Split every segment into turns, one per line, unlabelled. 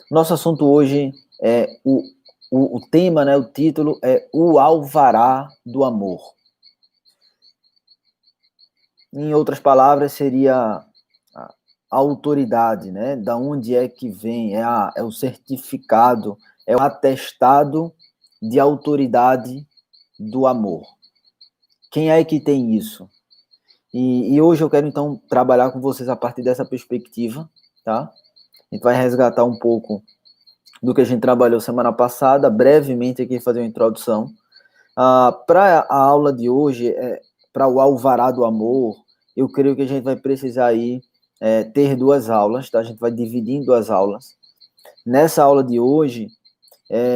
Nosso assunto hoje é o tema, né, o título é O Alvará do Amor. Em outras palavras, seria a autoridade, né? Da onde é que vem? É o certificado, é o atestado de autoridade do amor. Quem é que tem isso? E hoje eu quero, então, trabalhar com vocês a partir dessa perspectiva, tá? A gente vai resgatar um pouco do que a gente trabalhou semana passada, brevemente aqui fazer uma introdução. Para a aula de hoje, para o Alvará do Amor, eu creio que a gente vai precisar aí ter duas aulas, tá? A gente vai dividir em duas aulas. Nessa aula de hoje,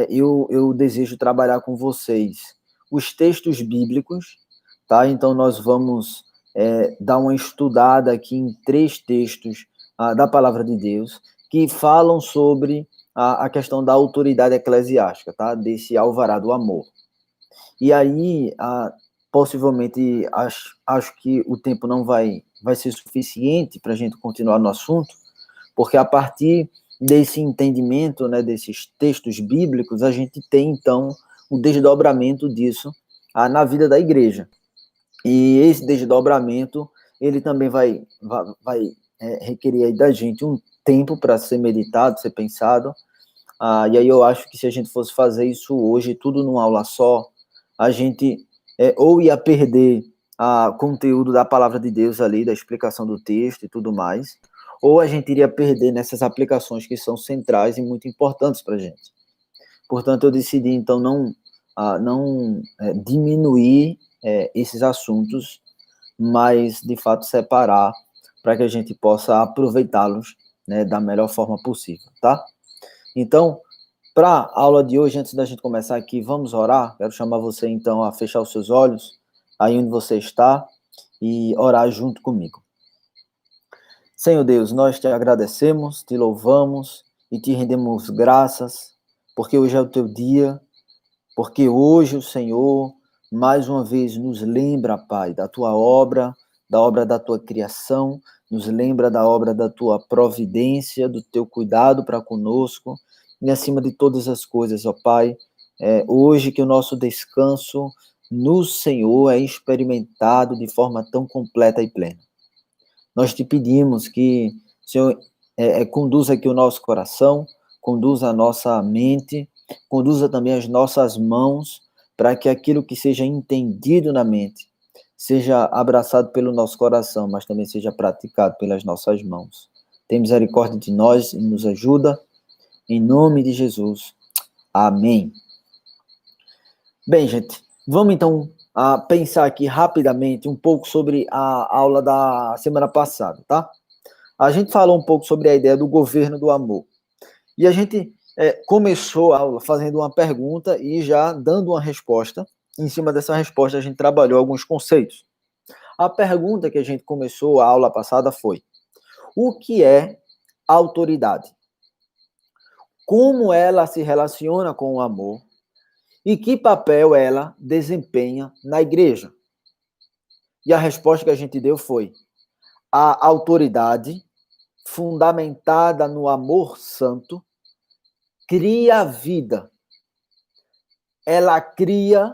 eu desejo trabalhar com vocês os textos bíblicos, tá? Então nós vamos dar uma estudada aqui em 3 textos da Palavra de Deus que falam sobre a questão da autoridade eclesiástica, tá? Desse alvará do amor. E aí, possivelmente, acho que o tempo não vai ser suficiente para a gente continuar no assunto, porque a partir desse entendimento, né, desses textos bíblicos, a gente tem, então, o desdobramento disso na vida da igreja. E esse desdobramento, ele também vai requerer aí da gente um tempo para ser meditado, ser pensado. E aí eu acho que se a gente fosse fazer isso hoje, tudo numa aula só, a gente ou ia perder o conteúdo da palavra de Deus ali, da explicação do texto e tudo mais, ou a gente iria perder nessas aplicações que são centrais e muito importantes para a gente. Portanto, eu decidi, então, não diminuir esses assuntos, mas, de fato, separar para que a gente possa aproveitá-los, né, da melhor forma possível, tá? Então, para a aula de hoje, antes da gente começar aqui, vamos orar. Quero chamar você, então, a fechar os seus olhos, aí onde você está, e orar junto comigo. Senhor Deus, nós te agradecemos, te louvamos e te rendemos graças, porque hoje é o teu dia, porque hoje o Senhor, mais uma vez, nos lembra, Pai, da tua obra, da obra da tua criação, nos lembra da obra da tua providência, do teu cuidado para conosco, e acima de todas as coisas, ó Pai, hoje que o nosso descanso no Senhor é experimentado de forma tão completa e plena. Nós te pedimos que o Senhor conduza aqui o nosso coração, conduza a nossa mente, conduza também as nossas mãos, para que aquilo que seja entendido na mente seja abraçado pelo nosso coração, mas também seja praticado pelas nossas mãos. Tem misericórdia de nós e nos ajuda, em nome de Jesus. Amém. Bem, gente, vamos então pensar aqui rapidamente um pouco sobre a aula da semana passada, tá? A gente falou um pouco sobre a ideia do governo do amor. E a gente começou a aula fazendo uma pergunta e já dando uma resposta. Em cima dessa resposta, a gente trabalhou alguns conceitos. A pergunta que a gente começou a aula passada foi: o que é autoridade? Como ela se relaciona com o amor? E que papel ela desempenha na igreja? E a resposta que a gente deu foi: a autoridade, fundamentada no amor santo, cria vida. Ela cria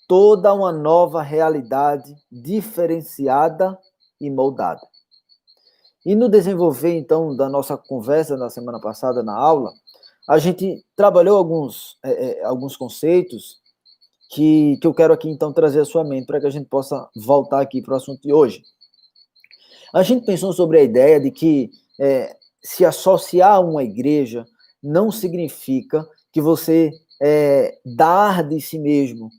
toda uma nova realidade diferenciada e moldada. E no desenvolver, então, da nossa conversa na semana passada na aula, a gente trabalhou alguns conceitos que eu quero aqui, então, trazer à sua mente para que a gente possa voltar aqui para o assunto de hoje. A gente pensou sobre a ideia de que se associar a uma igreja não significa que você dar de si mesmo,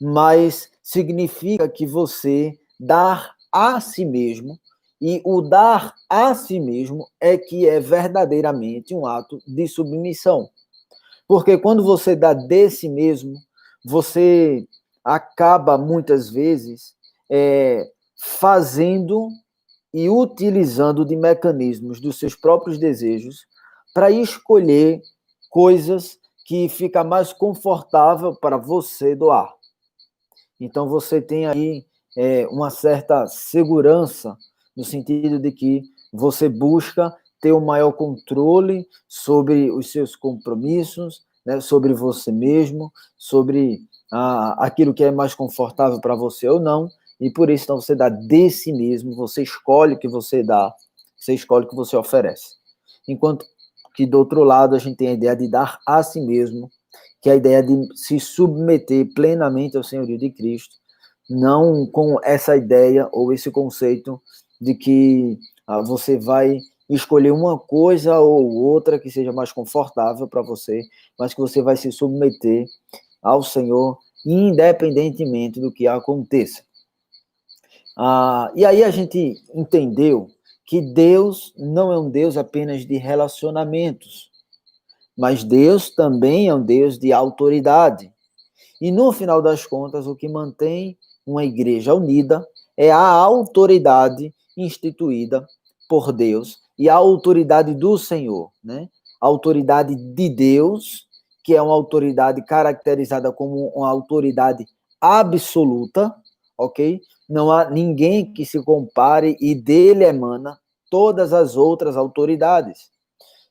mas significa que você dar a si mesmo, e o dar a si mesmo é que é verdadeiramente um ato de submissão. Porque quando você dá de si mesmo, você acaba, muitas vezes, fazendo e utilizando de mecanismos dos seus próprios desejos para escolher coisas que fica mais confortável para você doar. Então, você tem aí uma certa segurança, no sentido de que você busca ter o maior controle sobre os seus compromissos, né, sobre você mesmo, sobre aquilo que é mais confortável para você ou não, e por isso então você dá de si mesmo, você escolhe o que você dá, você escolhe o que você oferece. Enquanto que do outro lado a gente tem a ideia de dar a si mesmo, que é a ideia de se submeter plenamente ao senhorio de Cristo, não com essa ideia ou esse conceito de que você vai escolher uma coisa ou outra que seja mais confortável para você, mas que você vai se submeter ao Senhor independentemente do que aconteça. E aí a gente entendeu que Deus não é um Deus apenas de relacionamentos, mas Deus também é um Deus de autoridade. E no final das contas, o que mantém uma igreja unida é a autoridade instituída por Deus e a autoridade do Senhor, né? A autoridade de Deus, que é uma autoridade caracterizada como uma autoridade absoluta, ok? Não há ninguém que se compare e dele emana todas as outras autoridades.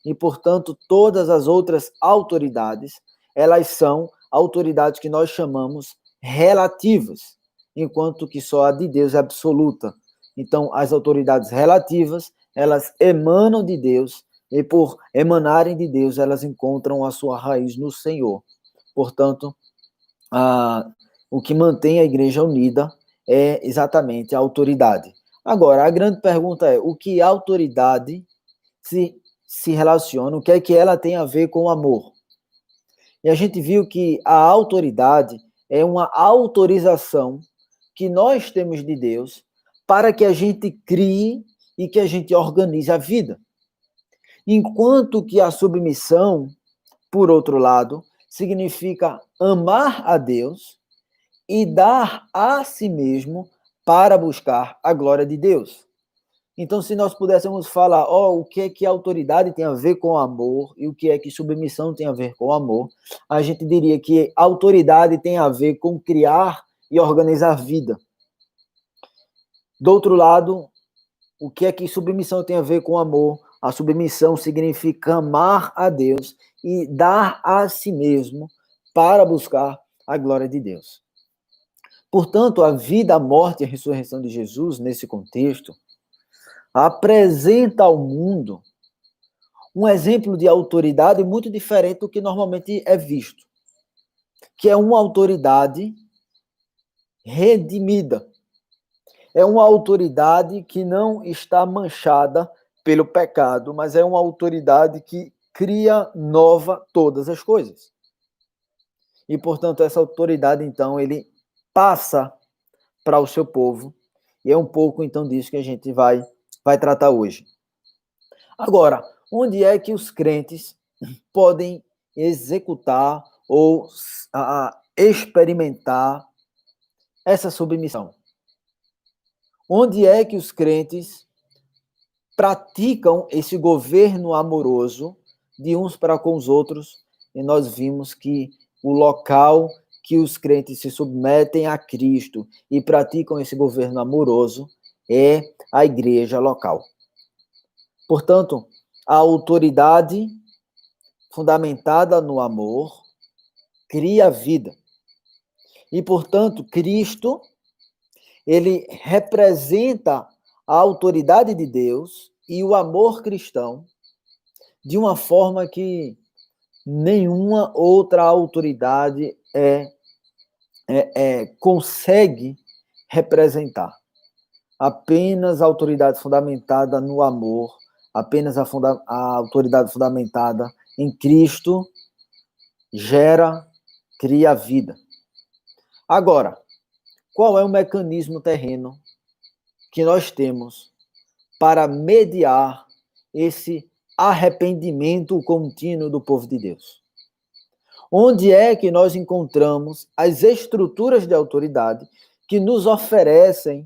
E, portanto, todas as outras autoridades, elas são autoridades que nós chamamos relativas, enquanto que só a de Deus é absoluta. Então, as autoridades relativas, elas emanam de Deus, e por emanarem de Deus, elas encontram a sua raiz no Senhor. Portanto, o que mantém a igreja unida é exatamente a autoridade. Agora, a grande pergunta é, o que a autoridade se relaciona, o que é que ela tem a ver com o amor? E a gente viu que a autoridade é uma autorização que nós temos de Deus para que a gente crie e que a gente organize a vida. Enquanto que a submissão, por outro lado, significa amar a Deus e dar a si mesmo para buscar a glória de Deus. Então, se nós pudéssemos falar, o que é que autoridade tem a ver com amor e o que é que submissão tem a ver com amor, a gente diria que autoridade tem a ver com criar e organizar vida. Do outro lado, o que é que submissão tem a ver com amor? A submissão significa amar a Deus e dar a si mesmo para buscar a glória de Deus. Portanto, a vida, a morte e a ressurreição de Jesus, nesse contexto, apresenta ao mundo um exemplo de autoridade muito diferente do que normalmente é visto, que é uma autoridade redimida. É uma autoridade que não está manchada pelo pecado, mas é uma autoridade que cria nova todas as coisas. E, portanto, essa autoridade, então, ele passa para o seu povo, e é um pouco, então, disso que a gente vai tratar hoje. Agora, onde é que os crentes podem executar ou experimentar essa submissão? Onde é que os crentes praticam esse governo amoroso de uns para com os outros? E nós vimos que o local que os crentes se submetem a Cristo e praticam esse governo amoroso é a igreja local. Portanto, a autoridade fundamentada no amor cria vida. E, portanto, Cristo, ele representa a autoridade de Deus e o amor cristão de uma forma que nenhuma outra autoridade consegue representar. Apenas a autoridade fundamentada no amor, apenas a autoridade fundamentada em Cristo cria vida. Agora, qual é o mecanismo terreno que nós temos para mediar esse arrependimento contínuo do povo de Deus? Onde é que nós encontramos as estruturas de autoridade que nos oferecem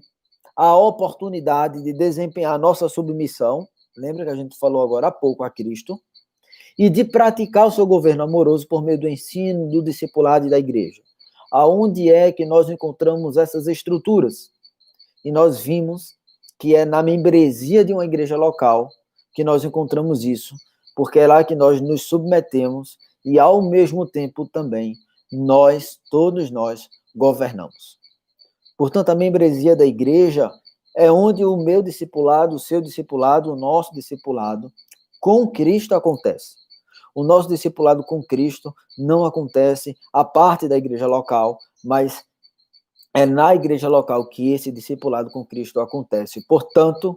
a oportunidade de desempenhar nossa submissão, lembra que a gente falou agora há pouco a Cristo, e de praticar o seu governo amoroso por meio do ensino, do discipulado e da igreja? Aonde é que nós encontramos essas estruturas? E nós vimos que é na membresia de uma igreja local que nós encontramos isso, porque é lá que nós nos submetemos e, ao mesmo tempo, também, todos nós, governamos. Portanto, a membresia da igreja é onde o meu discipulado, o seu discipulado, o nosso discipulado com Cristo acontece. O nosso discipulado com Cristo não acontece à parte da igreja local, mas é na igreja local que esse discipulado com Cristo acontece. Portanto,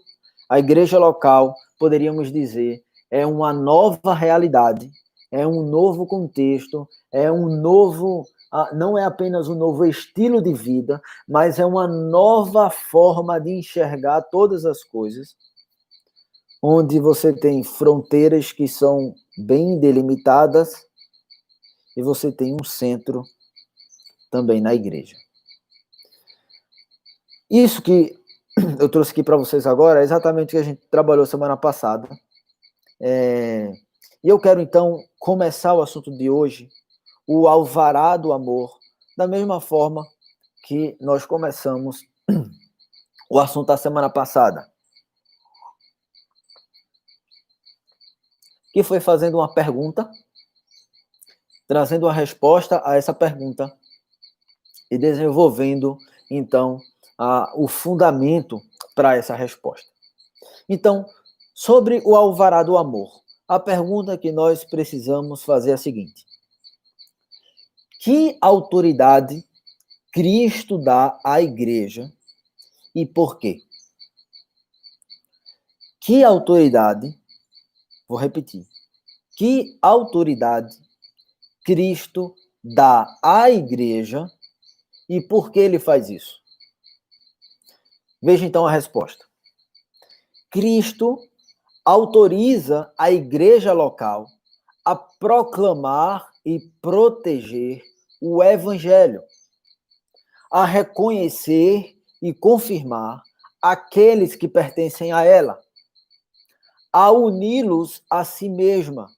a igreja local, poderíamos dizer, é uma nova realidade, é um novo contexto, é um novo, não é apenas um novo estilo de vida, mas é uma nova forma de enxergar todas as coisas, onde você tem fronteiras que são bem delimitadas e você tem um centro também na igreja. Isso que eu trouxe aqui para vocês agora é exatamente o que a gente trabalhou semana passada. E eu quero, então, começar o assunto de hoje, o alvará do amor, da mesma forma que nós começamos o assunto da semana passada, que foi fazendo uma pergunta, trazendo uma resposta a essa pergunta e desenvolvendo, então, o fundamento para essa resposta. Então, sobre o alvará do amor, a pergunta que nós precisamos fazer é a seguinte: que autoridade Cristo dá à igreja e por quê? Que autoridade, vou repetir, que autoridade Cristo dá à igreja e por que ele faz isso? Veja então a resposta. Cristo autoriza a igreja local a proclamar e proteger o evangelho, a reconhecer e confirmar aqueles que pertencem a ela, a uni-los a si mesma,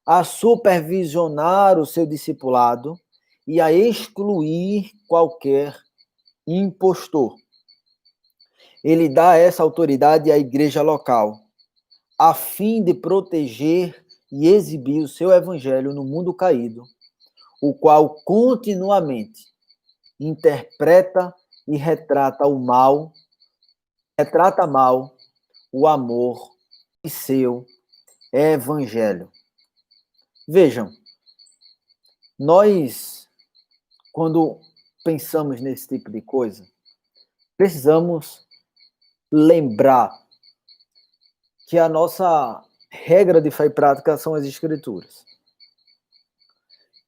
a supervisionar o seu discipulado e a excluir qualquer impostor. Ele dá essa autoridade à igreja local, a fim de proteger e exibir o seu evangelho no mundo caído, o qual continuamente interpreta e retrata mal o amor e seu evangelho. Vejam, nós, quando pensamos nesse tipo de coisa, precisamos lembrar que a nossa regra de fé e prática são as Escrituras.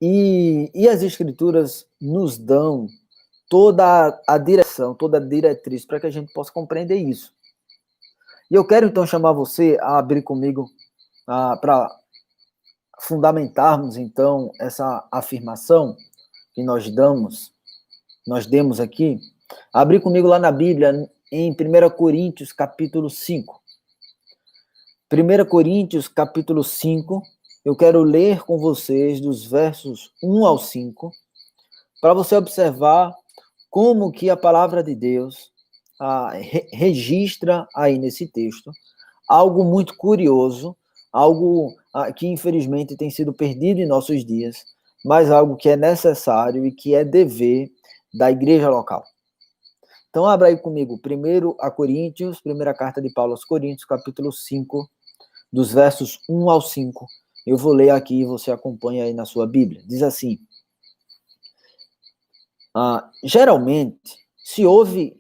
E as Escrituras nos dão toda a direção, toda a diretriz para que a gente possa compreender isso. E eu quero então chamar você a abrir comigo para fundamentarmos então essa afirmação que nós demos aqui. Abrir comigo lá na Bíblia, em 1 Coríntios, capítulo 5. 1 Coríntios, capítulo 5, eu quero ler com vocês dos versos 1 ao 5, para você observar como que a palavra de Deus registra aí nesse texto algo muito curioso, algo que infelizmente tem sido perdido em nossos dias, mas algo que é necessário e que é dever da igreja local. Então, abra aí comigo, 1 Coríntios, primeira carta de Paulo aos Coríntios, capítulo 5, dos versos 1 ao 5. Eu vou ler aqui e você acompanha aí na sua Bíblia. Diz assim: geralmente, se ouve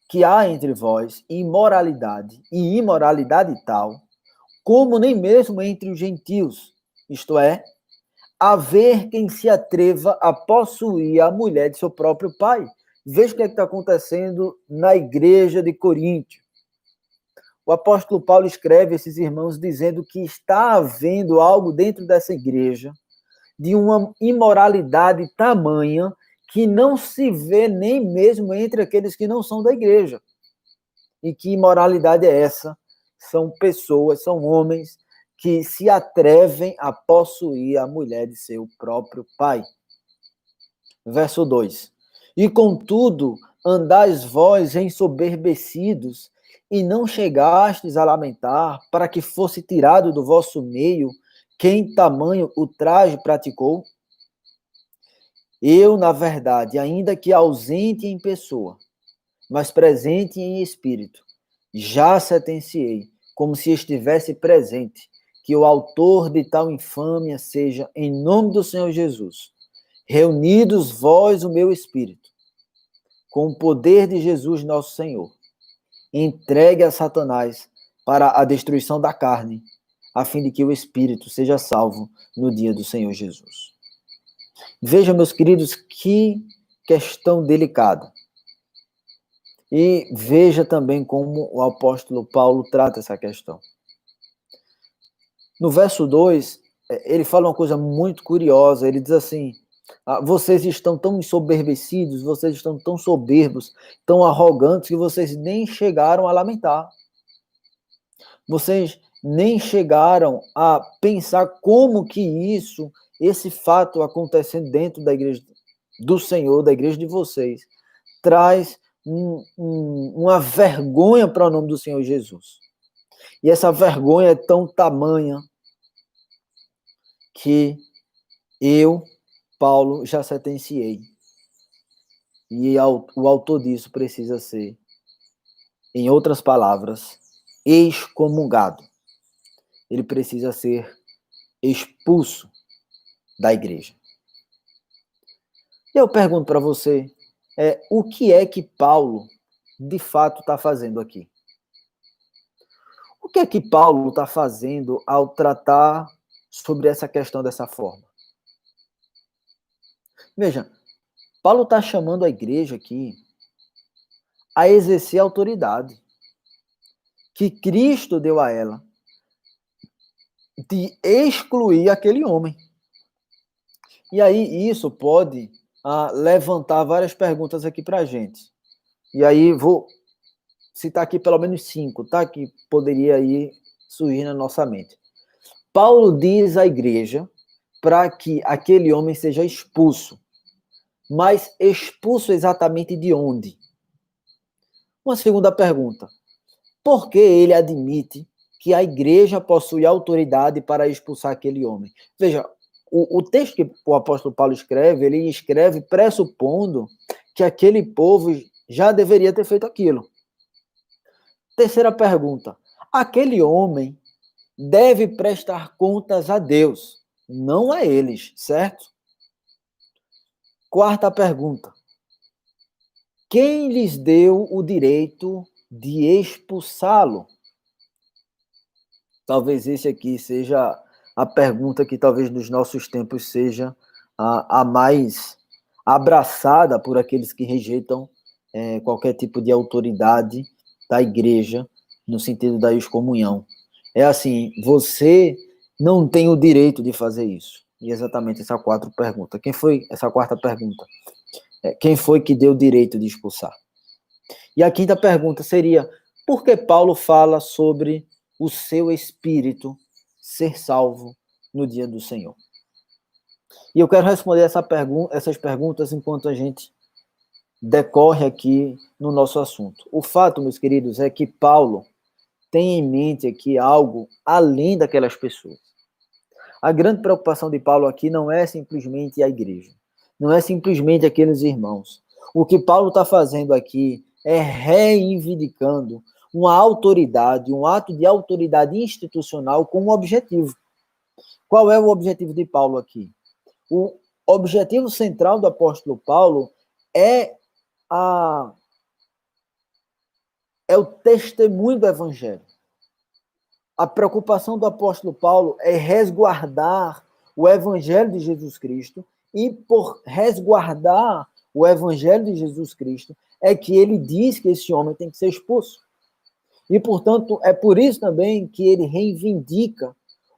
que há entre vós imoralidade, e imoralidade tal, como nem mesmo entre os gentios, isto é, haver quem se atreva a possuir a mulher de seu próprio pai. Veja o que está acontecendo na igreja de Coríntio. O apóstolo Paulo escreve a esses irmãos dizendo que está havendo algo dentro dessa igreja de uma imoralidade tamanha que não se vê nem mesmo entre aqueles que não são da igreja. E que imoralidade é essa? São pessoas, são homens que se atrevem a possuir a mulher de seu próprio pai. Verso 2. E contudo, andais vós ensoberbecidos E não chegastes a lamentar para que fosse tirado do vosso meio quem tamanho ultraje praticou? Eu, na verdade, ainda que ausente em pessoa, mas presente em espírito, já sentenciei, como se estivesse presente, que o autor de tal infâmia seja, em nome do Senhor Jesus, reunidos vós o meu espírito, com o poder de Jesus nosso Senhor, entregue a Satanás para a destruição da carne, a fim de que o espírito seja salvo no dia do Senhor Jesus. Vejam, meus queridos, que questão delicada. E veja também como o apóstolo Paulo trata essa questão. No verso 2, ele fala uma coisa muito curiosa. Ele diz assim: vocês estão tão ensoberbecidos, vocês estão tão soberbos, tão arrogantes, que vocês nem chegaram a lamentar. Vocês nem chegaram a pensar como que esse fato acontecendo dentro da igreja do Senhor, da igreja de vocês, traz uma vergonha para o nome do Senhor Jesus. E essa vergonha é tão tamanha que eu, Paulo, já sentenciei. E o autor disso precisa ser, em outras palavras, excomungado. Ele precisa ser expulso da igreja. E eu pergunto para você, o que é que Paulo, de fato, está fazendo aqui? O que é que Paulo está fazendo ao tratar sobre essa questão dessa forma? Veja, Paulo está chamando a igreja aqui a exercer a autoridade que Cristo deu a ela de excluir aquele homem. E aí isso pode levantar várias perguntas aqui para a gente. E aí vou citar aqui pelo menos 5, tá? Que poderia aí surgir na nossa mente. Paulo diz à igreja para que aquele homem seja expulso. Mas expulso exatamente de onde? Uma segunda pergunta. Por que ele admite que a igreja possui autoridade para expulsar aquele homem? Veja, o texto que o apóstolo Paulo escreve, ele escreve pressupondo que aquele povo já deveria ter feito aquilo. Terceira pergunta. Aquele homem deve prestar contas a Deus, não a eles, certo? Quarta pergunta. Quem lhes deu o direito de expulsá-lo? Talvez esse aqui seja a pergunta que talvez nos nossos tempos seja a mais abraçada por aqueles que rejeitam qualquer tipo de autoridade da igreja no sentido da excomunhão. É assim, você não tem o direito de fazer isso. E exatamente essa quarta pergunta. Quem foi essa quarta pergunta? Quem foi que deu o direito de expulsar? E a quinta pergunta seria, por que Paulo fala sobre o seu espírito ser salvo no dia do Senhor? E eu quero responder essas perguntas enquanto a gente decorre aqui no nosso assunto. O fato, meus queridos, é que Paulo tem em mente aqui algo além daquelas pessoas. A grande preocupação de Paulo aqui não é simplesmente a igreja, não é simplesmente aqueles irmãos. O que Paulo está fazendo aqui é reivindicando uma autoridade, um ato de autoridade institucional com um objetivo. Qual é o objetivo de Paulo aqui? O objetivo central do apóstolo Paulo é o testemunho do evangelho. A preocupação do apóstolo Paulo é resguardar o evangelho de Jesus Cristo, e por resguardar o evangelho de Jesus Cristo é que ele diz que esse homem tem que ser expulso. E, portanto, é por isso também que ele reivindica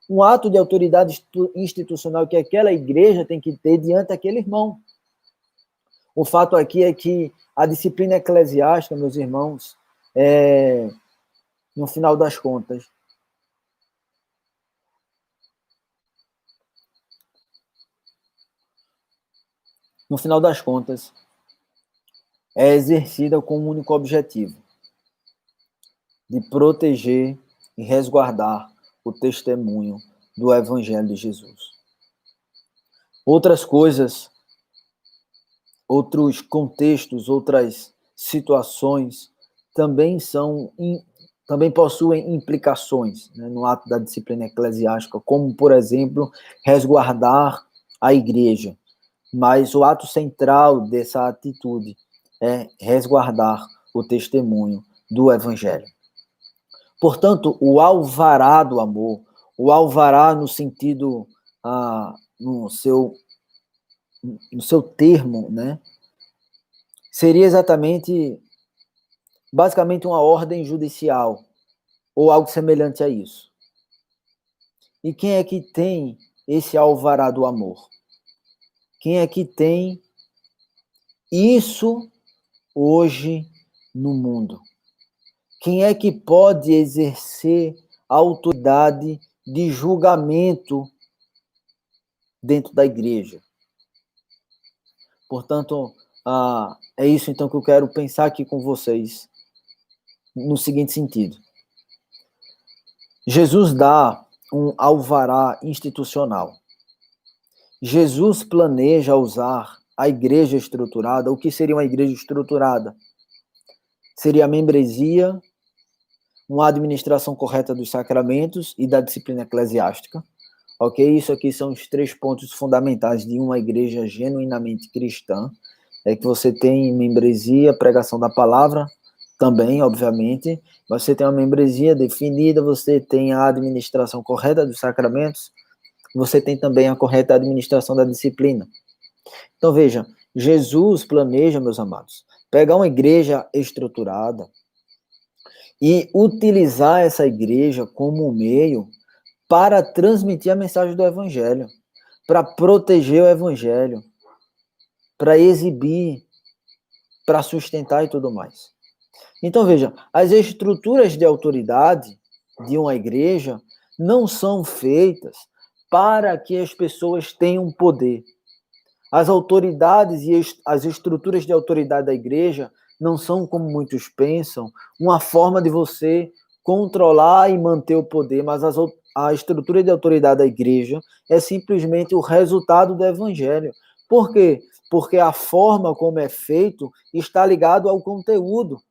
um ato de autoridade institucional que aquela igreja tem que ter diante daquele irmão. O fato aqui é que a disciplina eclesiástica, meus irmãos, no final das contas, é exercida com um único objetivo: de proteger e resguardar o testemunho do Evangelho de Jesus. Outras coisas, outros contextos, outras situações também possuem implicações, né, no ato da disciplina eclesiástica, como, por exemplo, resguardar a igreja. Mas o ato central dessa atitude é resguardar o testemunho do Evangelho. Portanto, o alvará do amor, o alvará no sentido, no seu termo, né, seria basicamente uma ordem judicial, ou algo semelhante a isso. E quem é que tem esse alvará do amor? Quem é que tem isso hoje no mundo? Quem é que pode exercer a autoridade de julgamento dentro da igreja? Portanto, é isso então que eu quero pensar aqui com vocês, no seguinte sentido. Jesus dá um alvará institucional. Jesus planeja usar a igreja estruturada. O que seria uma igreja estruturada? Seria a membresia, uma administração correta dos sacramentos e da disciplina eclesiástica. Ok? Isso aqui são os 3 pontos fundamentais de uma igreja genuinamente cristã. É que você tem membresia, pregação da palavra, também, obviamente. Você tem uma membresia definida, você tem a administração correta dos sacramentos, você tem também a correta administração da disciplina. Então, veja, Jesus planeja, meus amados, pegar uma igreja estruturada e utilizar essa igreja como um meio para transmitir a mensagem do Evangelho, para proteger o Evangelho, para exibir, para sustentar e tudo mais. Então, veja, as estruturas de autoridade de uma igreja não são feitas para que as pessoas tenham poder. As autoridades e as estruturas de autoridade da igreja não são, como muitos pensam, uma forma de você controlar e manter o poder, mas a estrutura de autoridade da igreja é simplesmente o resultado do evangelho. Por quê? Porque a forma como é feito está ligado ao conteúdo.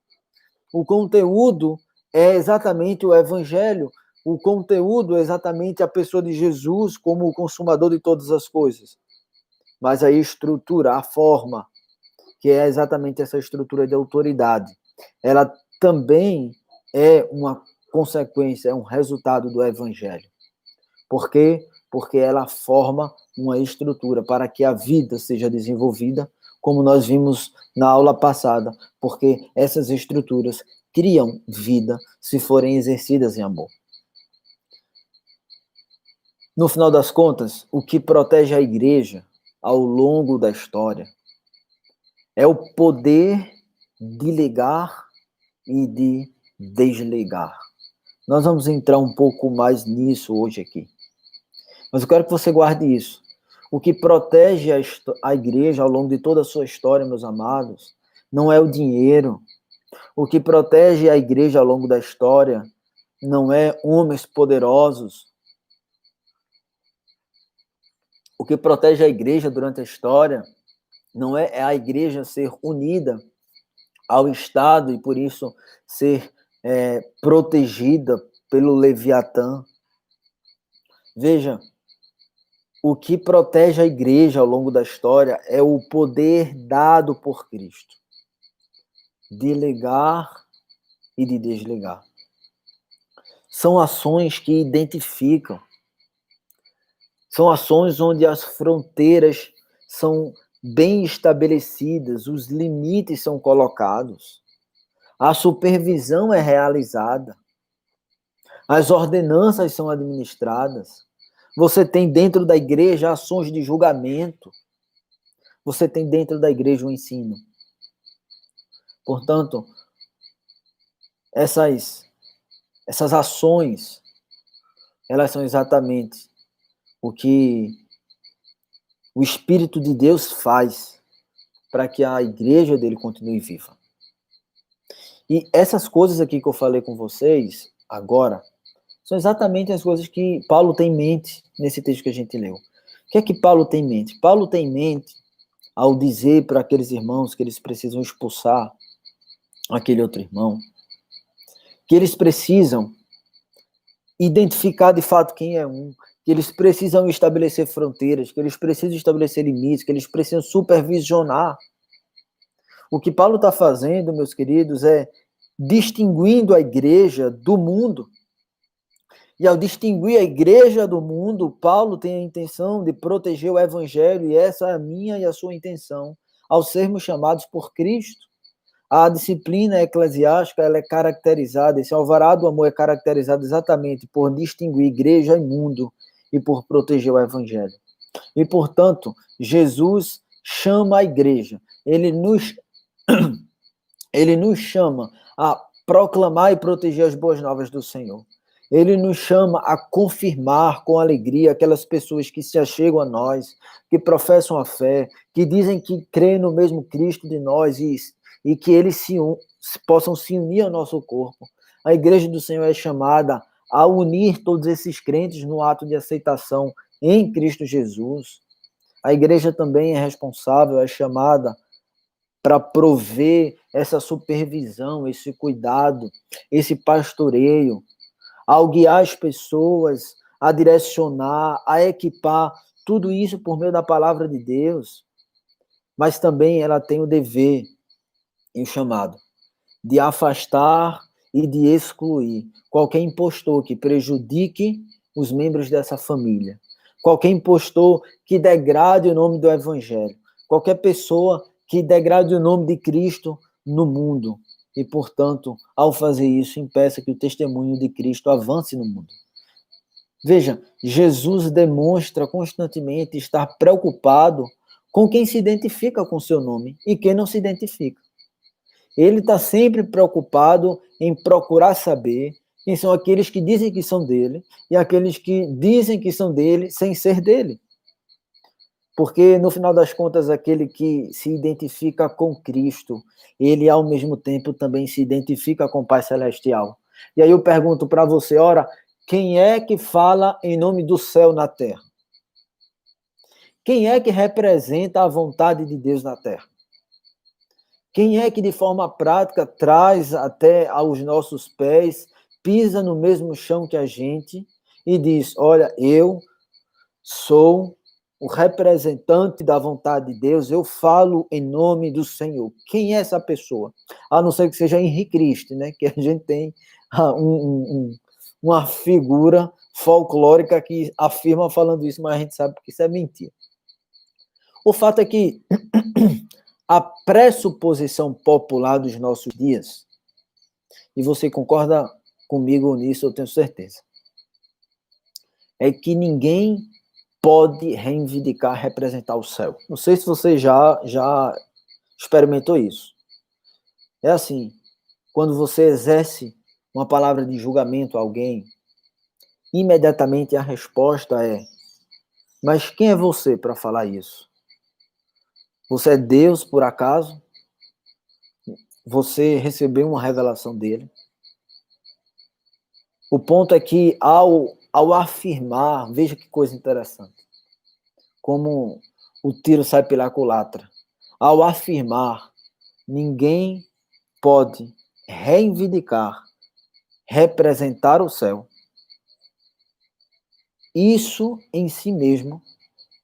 O conteúdo é exatamente o evangelho, o conteúdo é exatamente a pessoa de Jesus como o consumador de todas as coisas. Mas a estrutura, a forma, que é exatamente essa estrutura de autoridade, ela também é uma consequência, é um resultado do evangelho. Por quê? Porque ela forma uma estrutura para que a vida seja desenvolvida, como nós vimos na aula passada, porque essas estruturas criam vida se forem exercidas em amor. No final das contas, o que protege a igreja ao longo da história é o poder de ligar e de desligar. Nós vamos entrar um pouco mais nisso hoje aqui. Mas eu quero que você guarde isso. O que protege a igreja ao longo de toda a sua história, meus amados, não é o dinheiro. O que protege a igreja ao longo da história não é homens poderosos. O que protege a igreja durante a história não é a igreja ser unida ao Estado e, por isso, ser protegida pelo Leviatã. Veja, o que protege a igreja ao longo da história é o poder dado por Cristo de ligar e de desligar. São ações que identificam, são ações onde as fronteiras são bem estabelecidas, os limites são colocados, a supervisão é realizada, as ordenanças são administradas. Você tem dentro da igreja ações de julgamento. Você tem dentro da igreja o ensino. Portanto, essas ações, elas são exatamente o que o Espírito de Deus faz para que a igreja dele continue viva. E essas coisas aqui que eu falei com vocês agora são exatamente as coisas que Paulo tem em mente nesse texto que a gente leu. O que é que Paulo tem em mente? Paulo tem em mente, ao dizer para aqueles irmãos que eles precisam expulsar aquele outro irmão, que eles precisam identificar de fato quem é um, que eles precisam estabelecer fronteiras, que eles precisam estabelecer limites, que eles precisam supervisionar. O que Paulo está fazendo, meus queridos, é distinguindo a igreja do mundo. E ao distinguir a igreja do mundo, Paulo tem a intenção de proteger o evangelho, e essa é a minha e a sua intenção, ao sermos chamados por Cristo. A disciplina eclesiástica, ela é caracterizada, esse alvará do amor é caracterizado exatamente por distinguir igreja e mundo e por proteger o evangelho. E, portanto, Jesus chama a igreja, ele nos chama a proclamar e proteger as boas novas do Senhor. Ele nos chama a confirmar com alegria aquelas pessoas que se achegam a nós, que professam a fé, que dizem que creem no mesmo Cristo de nós e que eles possam se unir ao nosso corpo. A igreja do Senhor é chamada a unir todos esses crentes no ato de aceitação em Cristo Jesus. A igreja também é responsável, é chamada para prover essa supervisão, esse cuidado, esse pastoreio, ao guiar as pessoas, a direcionar, a equipar, tudo isso por meio da palavra de Deus. Mas também ela tem o dever e o chamado de afastar e de excluir qualquer impostor que prejudique os membros dessa família, qualquer impostor que degrade o nome do evangelho, qualquer pessoa que degrade o nome de Cristo no mundo. E, portanto, ao fazer isso, impeça que o testemunho de Cristo avance no mundo. Veja, Jesus demonstra constantemente estar preocupado com quem se identifica com seu nome e quem não se identifica. Ele está sempre preocupado em procurar saber quem são aqueles que dizem que são dele e aqueles que dizem que são dele sem ser dele. Porque, no final das contas, aquele que se identifica com Cristo, ele, ao mesmo tempo, também se identifica com o Pai Celestial. E aí eu pergunto para você, ora, quem é que fala em nome do céu na terra? Quem é que representa a vontade de Deus na terra? Quem é que, de forma prática, traz até aos nossos pés, pisa no mesmo chão que a gente e diz, olha, eu sou o representante da vontade de Deus, eu falo em nome do Senhor. Quem é essa pessoa? A não ser que seja Henrique Cristo, né? Que a gente tem uma figura folclórica que afirma falando isso, mas a gente sabe que isso é mentira. O fato é que a pressuposição popular dos nossos dias, e você concorda comigo nisso, eu tenho certeza, é que ninguém pode reivindicar, representar o céu. Não sei se você já experimentou isso. É assim, quando você exerce uma palavra de julgamento a alguém, imediatamente a resposta é, mas quem é você para falar isso? Você é Deus, por acaso? Você recebeu uma revelação dele? O ponto é que, ao afirmar, veja que coisa interessante, como o tiro sai pela culatra. Ao afirmar, ninguém pode reivindicar, representar o céu. Isso em si mesmo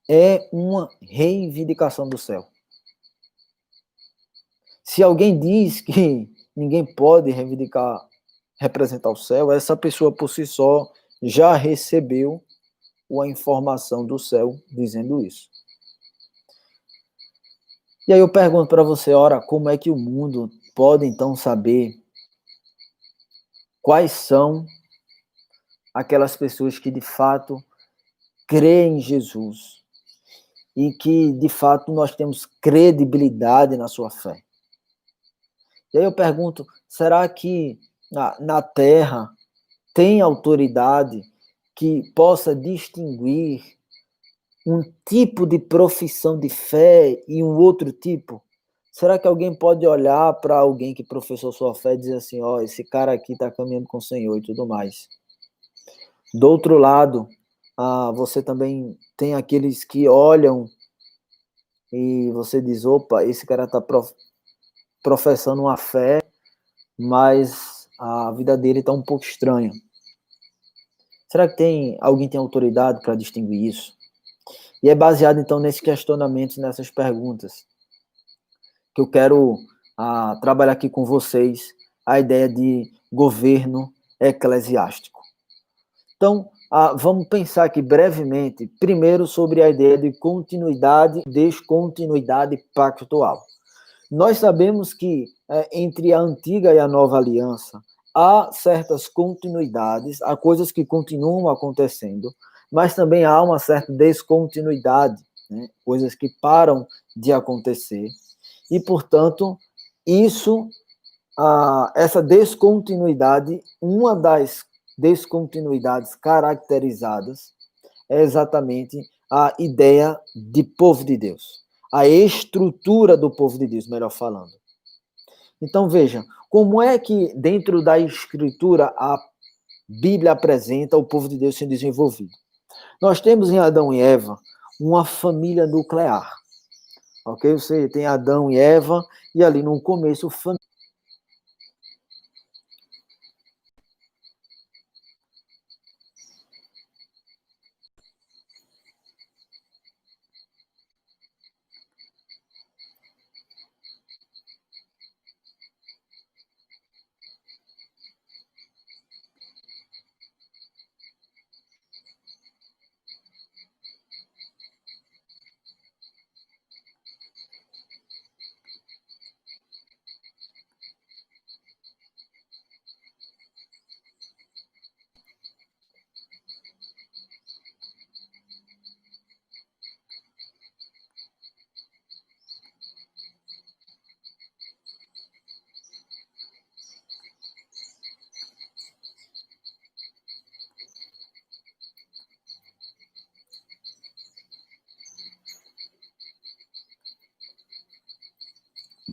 é uma reivindicação do céu. Se alguém diz que ninguém pode reivindicar, representar o céu, essa pessoa por si só já recebeu a informação do céu dizendo isso. E aí eu pergunto para você, ora, como é que o mundo pode então saber quais são aquelas pessoas que de fato creem em Jesus e que de fato nós temos credibilidade na sua fé? E aí eu pergunto, será que na terra tem autoridade que possa distinguir um tipo de profissão de fé e um outro tipo? Será que alguém pode olhar para alguém que professou sua fé e dizer assim, ó, esse cara aqui está caminhando com o Senhor e tudo mais? Do outro lado, você também tem aqueles que olham e você diz, opa, esse cara está professando uma fé, mas a vida dele está um pouco estranha. Será que alguém tem autoridade para distinguir isso? E é baseado, então, nesses questionamentos, nessas perguntas, que eu quero trabalhar aqui com vocês a ideia de governo eclesiástico. Então, vamos pensar aqui brevemente, primeiro, sobre a ideia de continuidade e descontinuidade pactual. Nós sabemos que entre a antiga e a nova aliança há certas continuidades, há coisas que continuam acontecendo, mas também há uma certa descontinuidade, né? Coisas que param de acontecer. E, portanto, essa descontinuidade, uma das descontinuidades caracterizadas é exatamente a ideia de povo de Deus, a estrutura do povo de Deus, melhor falando. Então, veja, como é que dentro da Escritura a Bíblia apresenta o povo de Deus sendo desenvolvido? Nós temos em Adão e Eva uma família nuclear, ok? Você tem Adão e Eva, e ali no começo,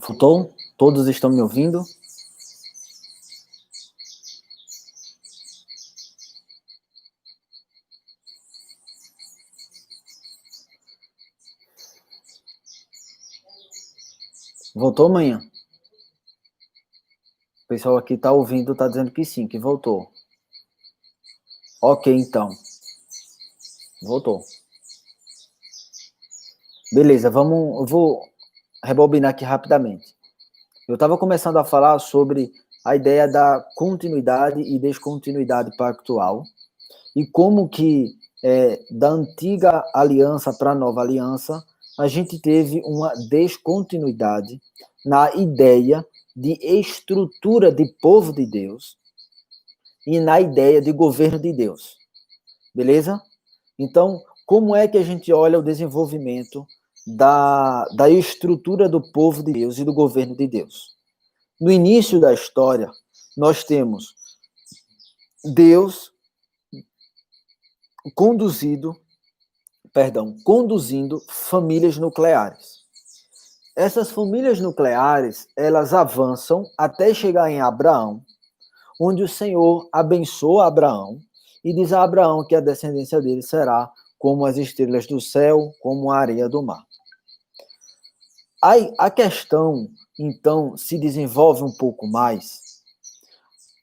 voltou? Todos estão me ouvindo? Voltou, manhã? O pessoal aqui está ouvindo, está dizendo que sim, que voltou. Ok, então. Voltou. Beleza, eu vou rebobinar aqui rapidamente. Eu estava começando a falar sobre a ideia da continuidade e descontinuidade pactual e como que da antiga aliança para a nova aliança a gente teve uma descontinuidade na ideia de estrutura de povo de Deus e na ideia de governo de Deus. Beleza? Então, como é que a gente olha o desenvolvimento da estrutura do povo de Deus e do governo de Deus? No início da história, nós temos Deus conduzindo famílias nucleares. Essas famílias nucleares, elas avançam até chegar em Abraão, onde o Senhor abençoa Abraão e diz a Abraão que a descendência dele será como as estrelas do céu, como a areia do mar. Aí, a questão, então, se desenvolve um pouco mais.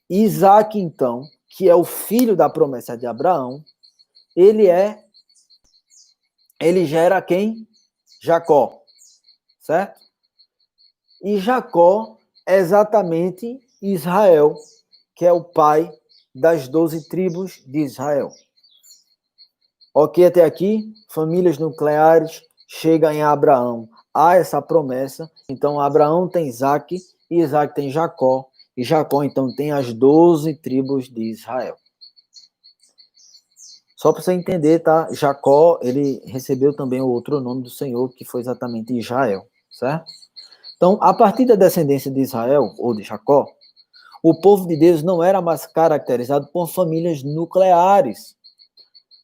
Isaac, então, que é o filho da promessa de Abraão, ele gera quem? Jacó, certo? E Jacó é exatamente Israel, que é o pai das 12 tribos de Israel. Ok, até aqui, famílias nucleares, chega em Abraão. Há essa promessa, então Abraão tem Isaac, e Isaac tem Jacó, e Jacó então tem as 12 tribos de Israel. Só para você entender, tá? Jacó, ele recebeu também o outro nome do Senhor, que foi exatamente Israel, certo? Então, a partir da descendência de Israel, ou de Jacó, o povo de Deus não era mais caracterizado por famílias nucleares,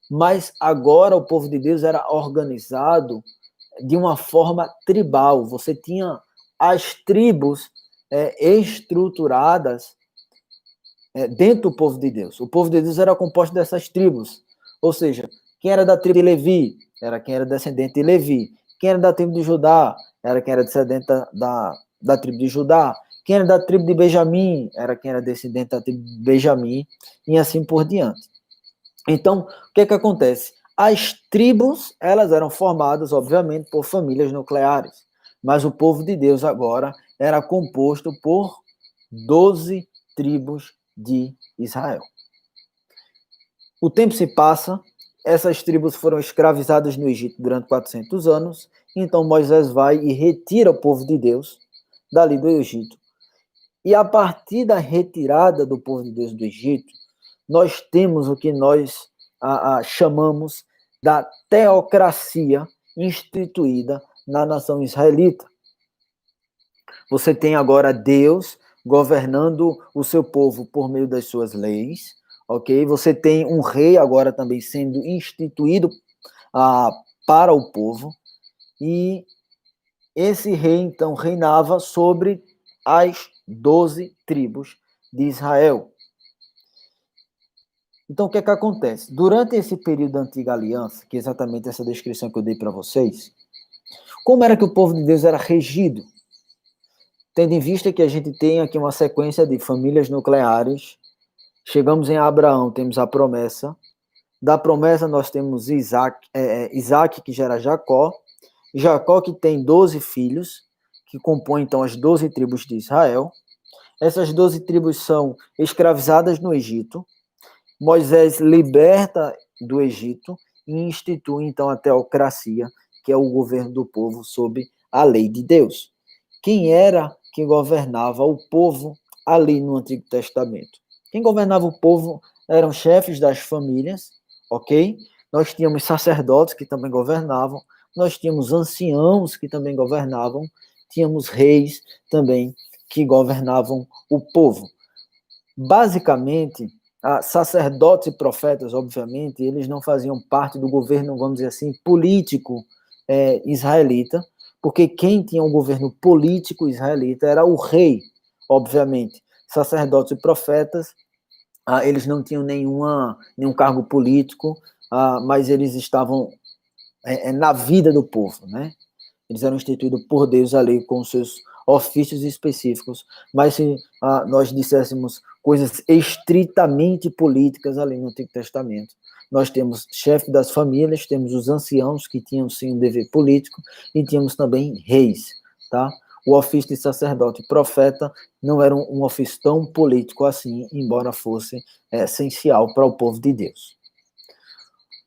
mas agora o povo de Deus era organizado de uma forma tribal. Você tinha as tribos estruturadas dentro do povo de Deus. O povo de Deus era composto dessas tribos. Ou seja, quem era da tribo de Levi era quem era descendente de Levi. Quem era da tribo de Judá era quem era descendente da tribo de Judá. Quem era da tribo de Benjamim era quem era descendente da tribo de Benjamim, e assim por diante. Então, o que acontece? As tribos, elas eram formadas, obviamente, por famílias nucleares, mas o povo de Deus agora era composto por 12 tribos de Israel. O tempo se passa, essas tribos foram escravizadas no Egito durante 400 anos, então Moisés vai e retira o povo de Deus dali do Egito. E a partir da retirada do povo de Deus do Egito, nós temos o que nós chamamos da teocracia instituída na nação israelita. Você tem agora Deus governando o seu povo por meio das suas leis, ok? Você tem um rei agora também sendo instituído para o povo, e esse rei, então, reinava sobre as 12 tribos de Israel. Então, o que acontece? Durante esse período da Antiga Aliança, que é exatamente essa descrição que eu dei para vocês, como era que o povo de Deus era regido? Tendo em vista que a gente tem aqui uma sequência de famílias nucleares, chegamos em Abraão, temos a promessa. Da promessa nós temos Isaac, que gera Jacó. Jacó, que tem 12 filhos, que compõem então as 12 tribos de Israel. Essas 12 tribos são escravizadas no Egito. Moisés liberta do Egito e institui então a teocracia, que é o governo do povo sob a lei de Deus. Quem era que governava o povo ali no Antigo Testamento? Quem governava o povo eram chefes das famílias, ok? Nós tínhamos sacerdotes que também governavam, nós tínhamos anciãos que também governavam, tínhamos reis também que governavam o povo. Basicamente, sacerdotes e profetas, obviamente, eles não faziam parte do governo, vamos dizer assim, político israelita, porque quem tinha o governo político israelita era o rei, obviamente. Sacerdotes e profetas, eles não tinham nenhum cargo político, mas eles estavam na vida do povo, né? Eles eram instituídos por Deus ali com seus ofícios específicos, mas se nós disséssemos coisas estritamente políticas ali no Antigo Testamento, nós temos chefe das famílias, temos os anciãos que tinham sim um dever político, e tínhamos também reis, tá? O ofício de sacerdote e profeta não era um ofício tão político assim, embora fosse essencial para o povo de Deus.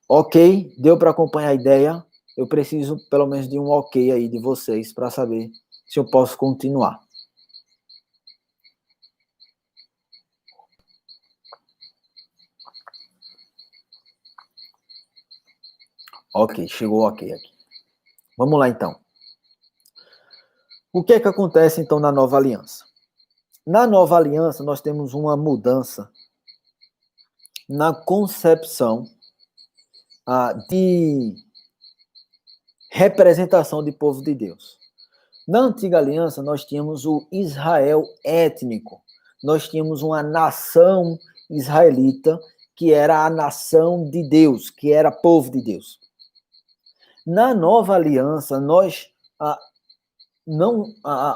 Ok? Deu para acompanhar a ideia? Eu preciso pelo menos de um ok aí de vocês para saber se eu posso continuar. Ok, chegou ok aqui. Vamos lá então. O que é que acontece então na nova aliança? Na nova aliança nós temos uma mudança na concepção de representação de povo de Deus. Na antiga aliança, nós tínhamos o Israel étnico. Nós tínhamos uma nação israelita, que era a nação de Deus, que era povo de Deus. Na nova aliança,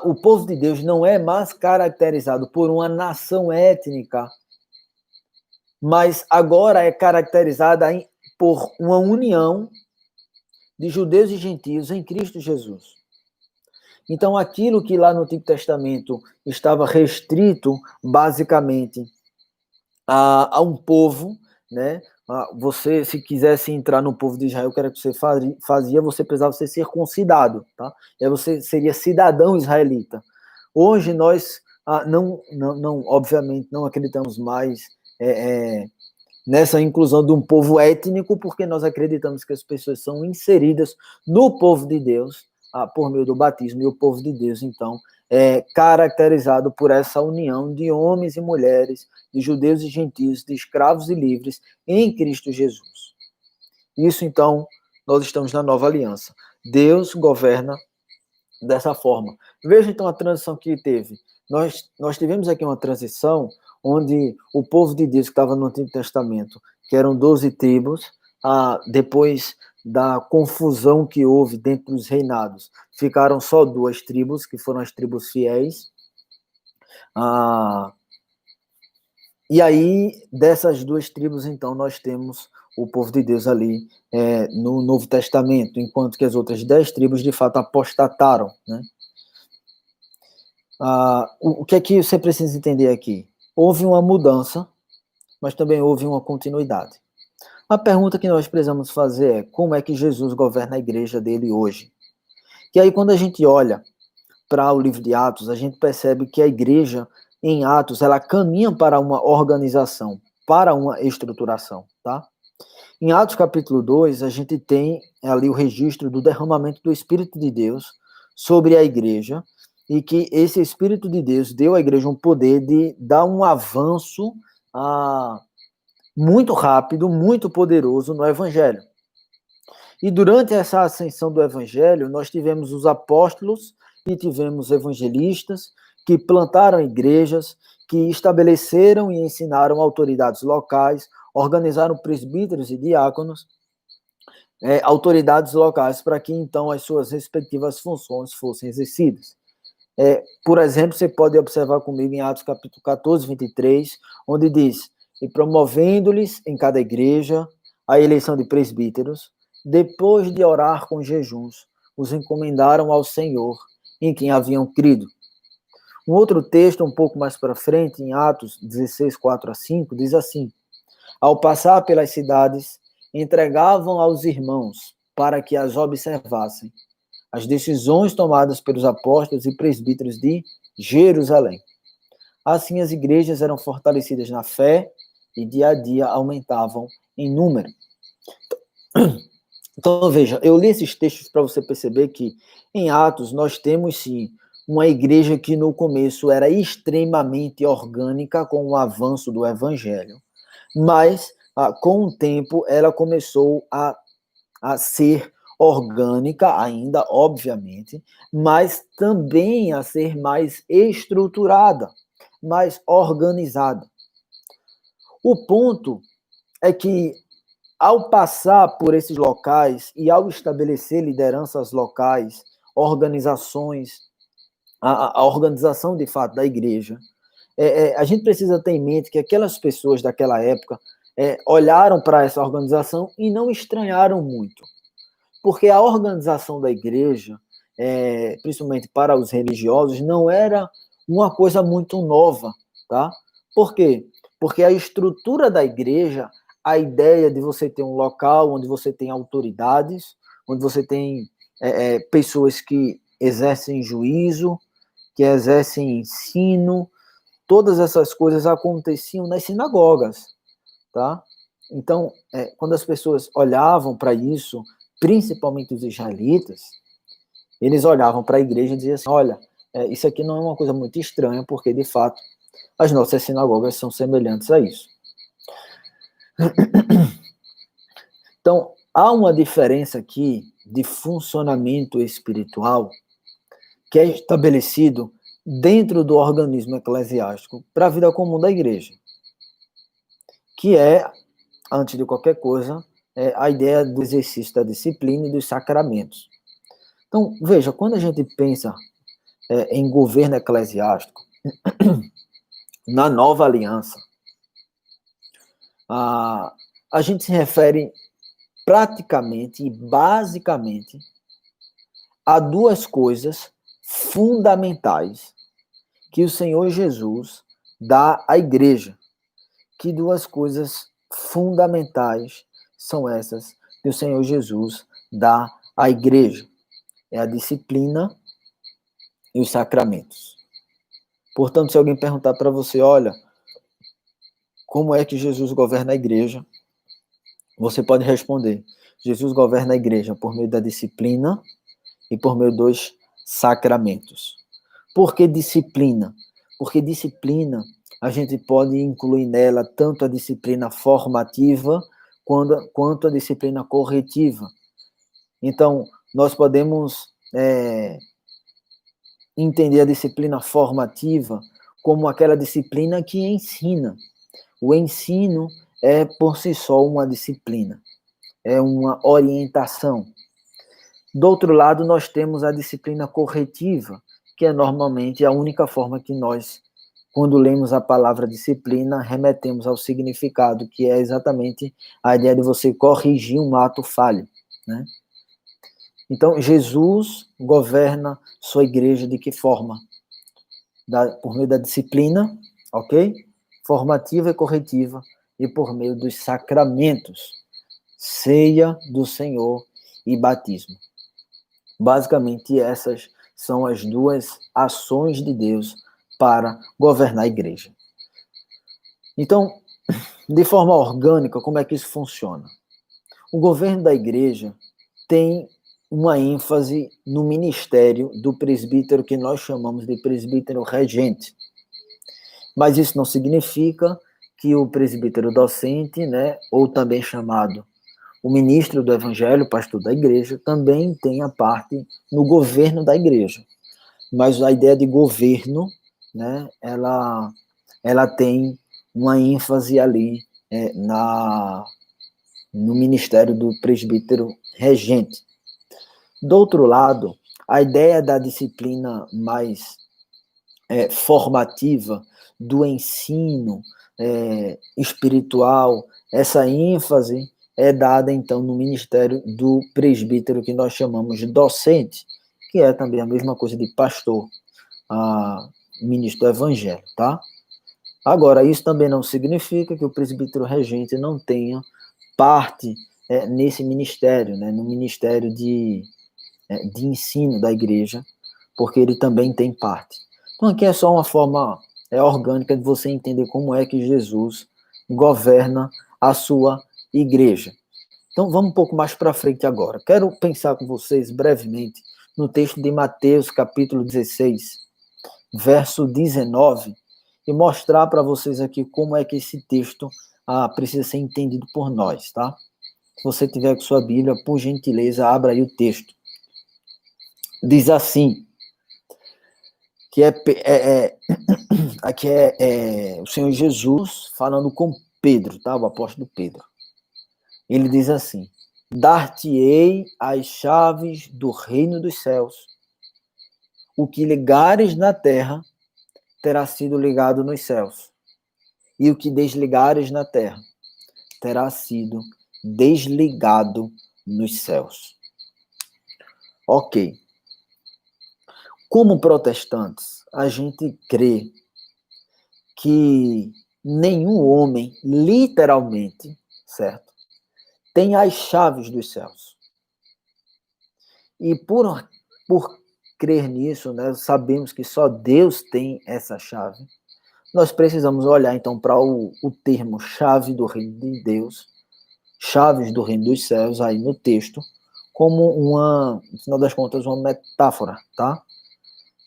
o povo de Deus não é mais caracterizado por uma nação étnica, mas agora é caracterizada por uma união de judeus e gentios em Cristo Jesus. Então, aquilo que lá no Antigo Testamento estava restrito, basicamente, a um povo, né? Você, se quisesse entrar no povo de Israel, o que era que você fazia, você precisava ser circuncidado, tá? E aí você seria cidadão israelita. Hoje nós obviamente, não acreditamos mais nessa inclusão de um povo étnico, porque nós acreditamos que as pessoas são inseridas no povo de Deus, por meio do batismo, e o povo de Deus, então, é caracterizado por essa união de homens e mulheres, de judeus e gentios, de escravos e livres, em Cristo Jesus. Isso, então, nós estamos na nova aliança. Deus governa dessa forma. Veja, então, a transição que teve. Nós tivemos aqui uma transição onde o povo de Deus que estava no Antigo Testamento, que eram 12 tribos, depois da confusão que houve dentro dos reinados, ficaram só 2 tribos, que foram as tribos fiéis. E aí, dessas 2 tribos, então, nós temos o povo de Deus ali no Novo Testamento, enquanto que as outras 10 tribos, de fato, apostataram, né? O que é que você precisa entender aqui? Houve uma mudança, mas também houve uma continuidade. A pergunta que nós precisamos fazer é: como é que Jesus governa a igreja dele hoje? E aí, quando a gente olha para o livro de Atos, a gente percebe que a igreja, em Atos, ela caminha para uma organização, para uma estruturação, tá? Em Atos capítulo 2, a gente tem ali o registro do derramamento do Espírito de Deus sobre a igreja, e que esse Espírito de Deus deu à igreja um poder de dar um avanço muito rápido, muito poderoso no evangelho. E durante essa ascensão do evangelho, nós tivemos os apóstolos e tivemos evangelistas que plantaram igrejas, que estabeleceram e ensinaram autoridades locais, organizaram presbíteros e diáconos, autoridades locais, para que então as suas respectivas funções fossem exercidas. Por exemplo, você pode observar comigo em Atos capítulo 14, 23, onde diz: e promovendo-lhes em cada igreja a eleição de presbíteros, depois de orar com jejuns, os encomendaram ao Senhor, em quem haviam crido. Um outro texto, um pouco mais para frente, em Atos 16, 4 a 5, diz assim: ao passar pelas cidades, entregavam aos irmãos para que as observassem as decisões tomadas pelos apóstolos e presbíteros de Jerusalém. Assim, as igrejas eram fortalecidas na fé e dia a dia aumentavam em número. Então, veja, eu li esses textos para você perceber que em Atos nós temos, sim, uma igreja que no começo era extremamente orgânica com o avanço do evangelho, mas com o tempo ela começou a ser orgânica ainda, obviamente, mas também a ser mais estruturada, mais organizada. O ponto é que, ao passar por esses locais e ao estabelecer lideranças locais, organizações, a organização de fato da igreja, a gente precisa ter em mente que aquelas pessoas daquela época olharam para essa organização e não estranharam muito. Porque a organização da igreja, principalmente para os religiosos, não era uma coisa muito nova, tá? Por quê? Porque a estrutura da igreja, a ideia de você ter um local onde você tem autoridades, onde você tem pessoas que exercem juízo, que exercem ensino, todas essas coisas aconteciam nas sinagogas, tá? Então, quando as pessoas olhavam para isso, principalmente os israelitas, eles olhavam para a igreja e diziam assim: olha, isso aqui não é uma coisa muito estranha, porque, de fato, as nossas sinagogas são semelhantes a isso. Então, há uma diferença aqui de funcionamento espiritual que é estabelecido dentro do organismo eclesiástico para a vida comum da igreja, que é, antes de qualquer coisa, a ideia do exercício da disciplina e dos sacramentos. Então, veja, quando a gente pensa em governo eclesiástico, na nova aliança, a gente se refere praticamente e basicamente a 2 coisas fundamentais que o Senhor Jesus dá à igreja. Que 2 coisas fundamentais são essas que o Senhor Jesus dá à igreja? É a disciplina e os sacramentos. Portanto, se alguém perguntar para você, olha, como é que Jesus governa a igreja? Você pode responder: Jesus governa a igreja por meio da disciplina e por meio dos sacramentos. Por que disciplina? Porque disciplina, a gente pode incluir nela tanto a disciplina formativa quanto a disciplina corretiva. Então, nós podemos entender a disciplina formativa como aquela disciplina que ensina. O ensino é, por si só, uma disciplina, é uma orientação. Do outro lado, nós temos a disciplina corretiva, que é normalmente a única forma que nós, quando lemos a palavra disciplina, remetemos ao significado, que é exatamente a ideia de você corrigir um ato falho, né? Então, Jesus governa sua igreja de que forma? Por meio da disciplina, ok? Formativa e corretiva, e por meio dos sacramentos, ceia do Senhor e batismo. Basicamente, essas são as duas ações de Deus para governar a igreja. Então, de forma orgânica, como é que isso funciona? O governo da igreja tem uma ênfase no ministério do presbítero, que nós chamamos de presbítero regente. Mas isso não significa que o presbítero docente, né, ou também chamado o ministro do evangelho, pastor da igreja, também tenha parte no governo da igreja. Mas a ideia de governo, né, ela tem uma ênfase ali no ministério do presbítero regente. Do outro lado, a ideia da disciplina mais formativa, do ensino espiritual, essa ênfase é dada, então, no ministério do presbítero, que nós chamamos de docente, que é também a mesma coisa de pastor, ministro do evangelho, tá? Agora, isso também não significa que o presbítero regente não tenha parte nesse ministério, né, no ministério de ensino da igreja, porque ele também tem parte. Então, aqui é só uma forma orgânica de você entender como é que Jesus governa a sua igreja. Então, vamos um pouco mais para frente agora. Quero pensar com vocês brevemente no texto de Mateus, capítulo 16, verso 19, e mostrar para vocês aqui como é que esse texto precisa ser entendido por nós, tá? Se você tiver com sua Bíblia, por gentileza, abra aí o texto. Diz assim, aqui é o Senhor Jesus falando com Pedro, tá? O apóstolo Pedro. Ele diz assim: dar-te-ei as chaves do reino dos céus. O que ligares na terra terá sido ligado nos céus, e o que desligares na terra terá sido desligado nos céus. Ok. Como protestantes, a gente crê que nenhum homem, literalmente, certo, tem as chaves dos céus. E por crer nisso, né, sabemos que só Deus tem essa chave. Nós precisamos olhar, então, para o termo chave do reino de Deus, chaves do reino dos céus, aí no texto, como no final das contas, uma metáfora, tá?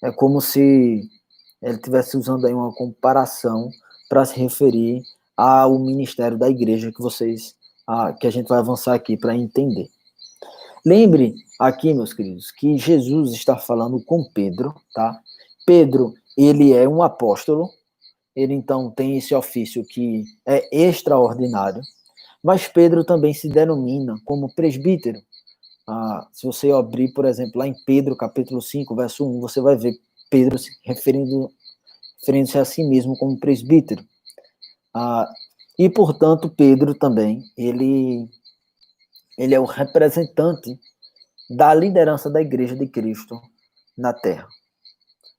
É como se ele estivesse usando aí uma comparação para se referir ao ministério da igreja que a gente vai avançar aqui para entender. Lembre aqui, meus queridos, que Jesus está falando com Pedro, tá? Pedro, ele é um apóstolo, ele então tem esse ofício que é extraordinário, mas Pedro também se denomina como presbítero. Se você abrir, por exemplo, lá em Pedro, capítulo 5, verso 1, você vai ver Pedro se referindo-se a si mesmo como presbítero. E, portanto, Pedro também, ele é o representante da liderança da Igreja de Cristo na Terra.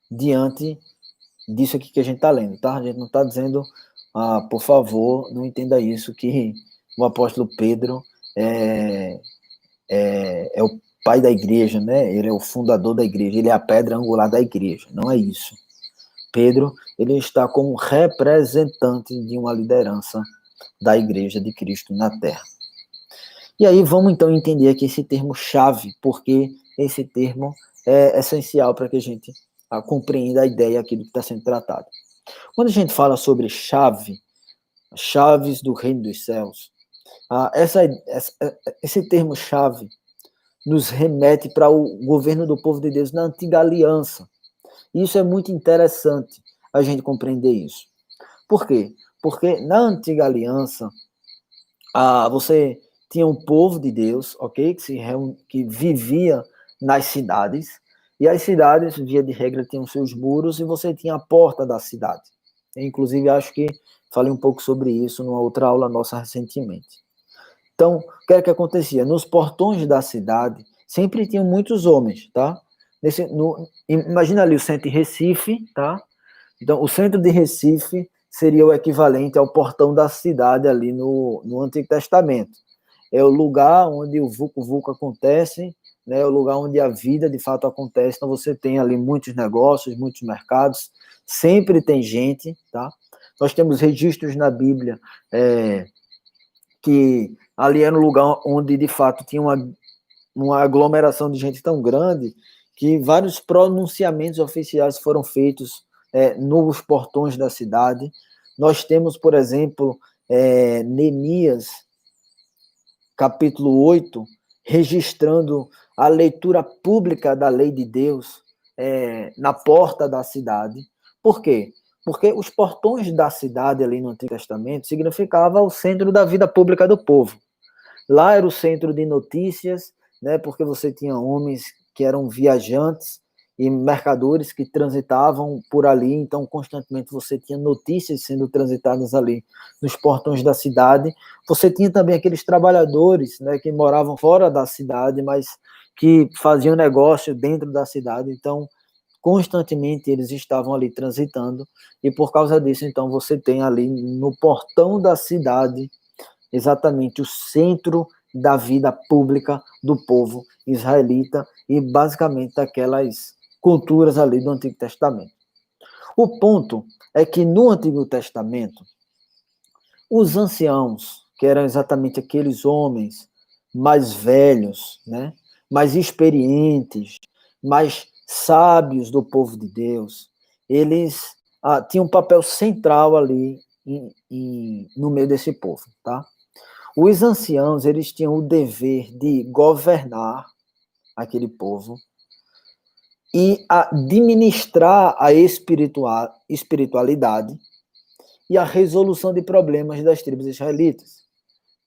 Diante disso aqui que a gente está lendo, tá? A gente não está dizendo, por favor, não entenda isso, que o apóstolo Pedro é o pai da igreja, né? Ele é o fundador da igreja, ele é a pedra angular da igreja. Não é isso. Pedro, ele está como representante de uma liderança da igreja de Cristo na Terra. E aí vamos então entender aqui esse termo chave, porque esse termo é essencial para que a gente compreenda a ideia aqui do que está sendo tratado. Quando a gente fala sobre chaves do reino dos céus, esse termo chave nos remete para o governo do povo de Deus na antiga aliança. Isso é muito interessante a gente compreender isso. Por quê? Porque na antiga aliança, você tinha um povo de Deus, ok? Que vivia nas cidades, e as cidades, via de regra, tinham seus muros, e você tinha a porta da cidade. Eu, inclusive, acho que falei um pouco sobre isso numa outra aula nossa recentemente. Então, o que é que acontecia? Nos portões da cidade, sempre tinham muitos homens, tá? Imagina ali o centro de Recife, tá? Então, o centro de Recife seria o equivalente ao portão da cidade ali no Antigo Testamento. É o lugar onde o vulco acontece, né? É o lugar onde a vida de fato acontece. Então, você tem ali muitos negócios, muitos mercados, sempre tem gente, tá? Nós temos registros na Bíblia que ali era um lugar onde de fato tinha uma aglomeração de gente tão grande que vários pronunciamentos oficiais foram feitos nos portões da cidade. Nós temos, por exemplo, Neemias, capítulo 8, registrando a leitura pública da lei de Deus na porta da cidade. Por quê? Porque os portões da cidade ali no Antigo Testamento significava o centro da vida pública do povo. Lá era o centro de notícias, né, porque você tinha homens que eram viajantes e mercadores que transitavam por ali, então constantemente você tinha notícias sendo transitadas ali nos portões da cidade. Você tinha também aqueles trabalhadores, né, que moravam fora da cidade, mas que faziam negócio dentro da cidade, então constantemente eles estavam ali transitando, e por causa disso, então, você tem ali no portão da cidade exatamente o centro da vida pública do povo israelita e basicamente daquelas culturas ali do Antigo Testamento. O ponto é que no Antigo Testamento, os anciãos, que eram exatamente aqueles homens mais velhos, né, mais experientes, mais sábios do povo de Deus, eles tinham um papel central ali no meio desse povo, tá? Os anciãos, eles tinham o dever de governar aquele povo e administrar a espiritualidade e a resolução de problemas das tribos israelitas.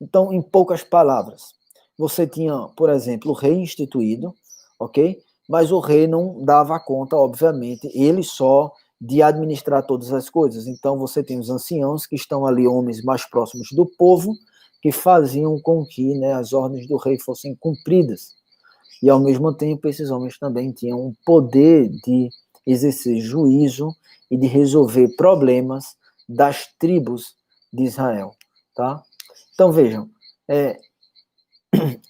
Então, em poucas palavras, você tinha, por exemplo, o rei instituído, ok? Mas o rei não dava conta, obviamente, ele só de administrar todas as coisas. Então, você tem os anciãos, que estão ali, homens mais próximos do povo, que faziam com que, né, as ordens do rei fossem cumpridas. E, ao mesmo tempo, esses homens também tinham o poder de exercer juízo e de resolver problemas das tribos de Israel, tá? Então, vejam,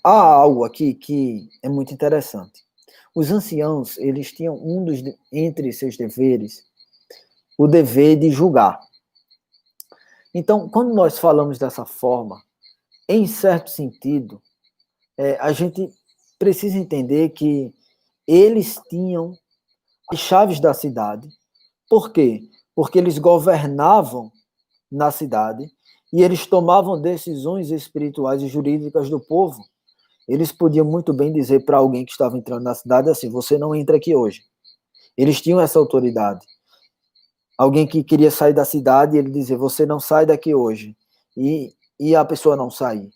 há algo aqui que é muito interessante. Os anciãos, eles tinham entre seus deveres, o dever de julgar. Então, quando nós falamos dessa forma, em certo sentido, a gente precisa entender que eles tinham as chaves da cidade. Por quê? Porque eles governavam na cidade e eles tomavam decisões espirituais e jurídicas do povo. Eles podiam muito bem dizer para alguém que estava entrando na cidade assim: você não entra aqui hoje. Eles tinham essa autoridade. Alguém que queria sair da cidade, ele dizia: você não sai daqui hoje. E a pessoa não sair.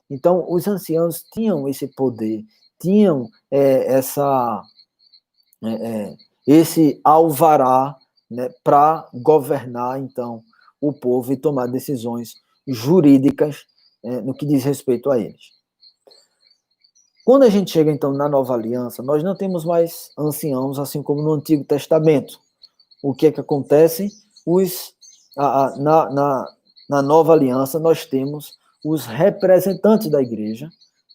Então, os anciãos tinham esse poder, tinham esse alvará, né, para governar, então, o povo e tomar decisões jurídicas no que diz respeito a eles. Quando a gente chega, então, na Nova Aliança, nós não temos mais anciãos, assim como no Antigo Testamento. O que é que acontece? Na Nova Aliança, nós temos os representantes da igreja,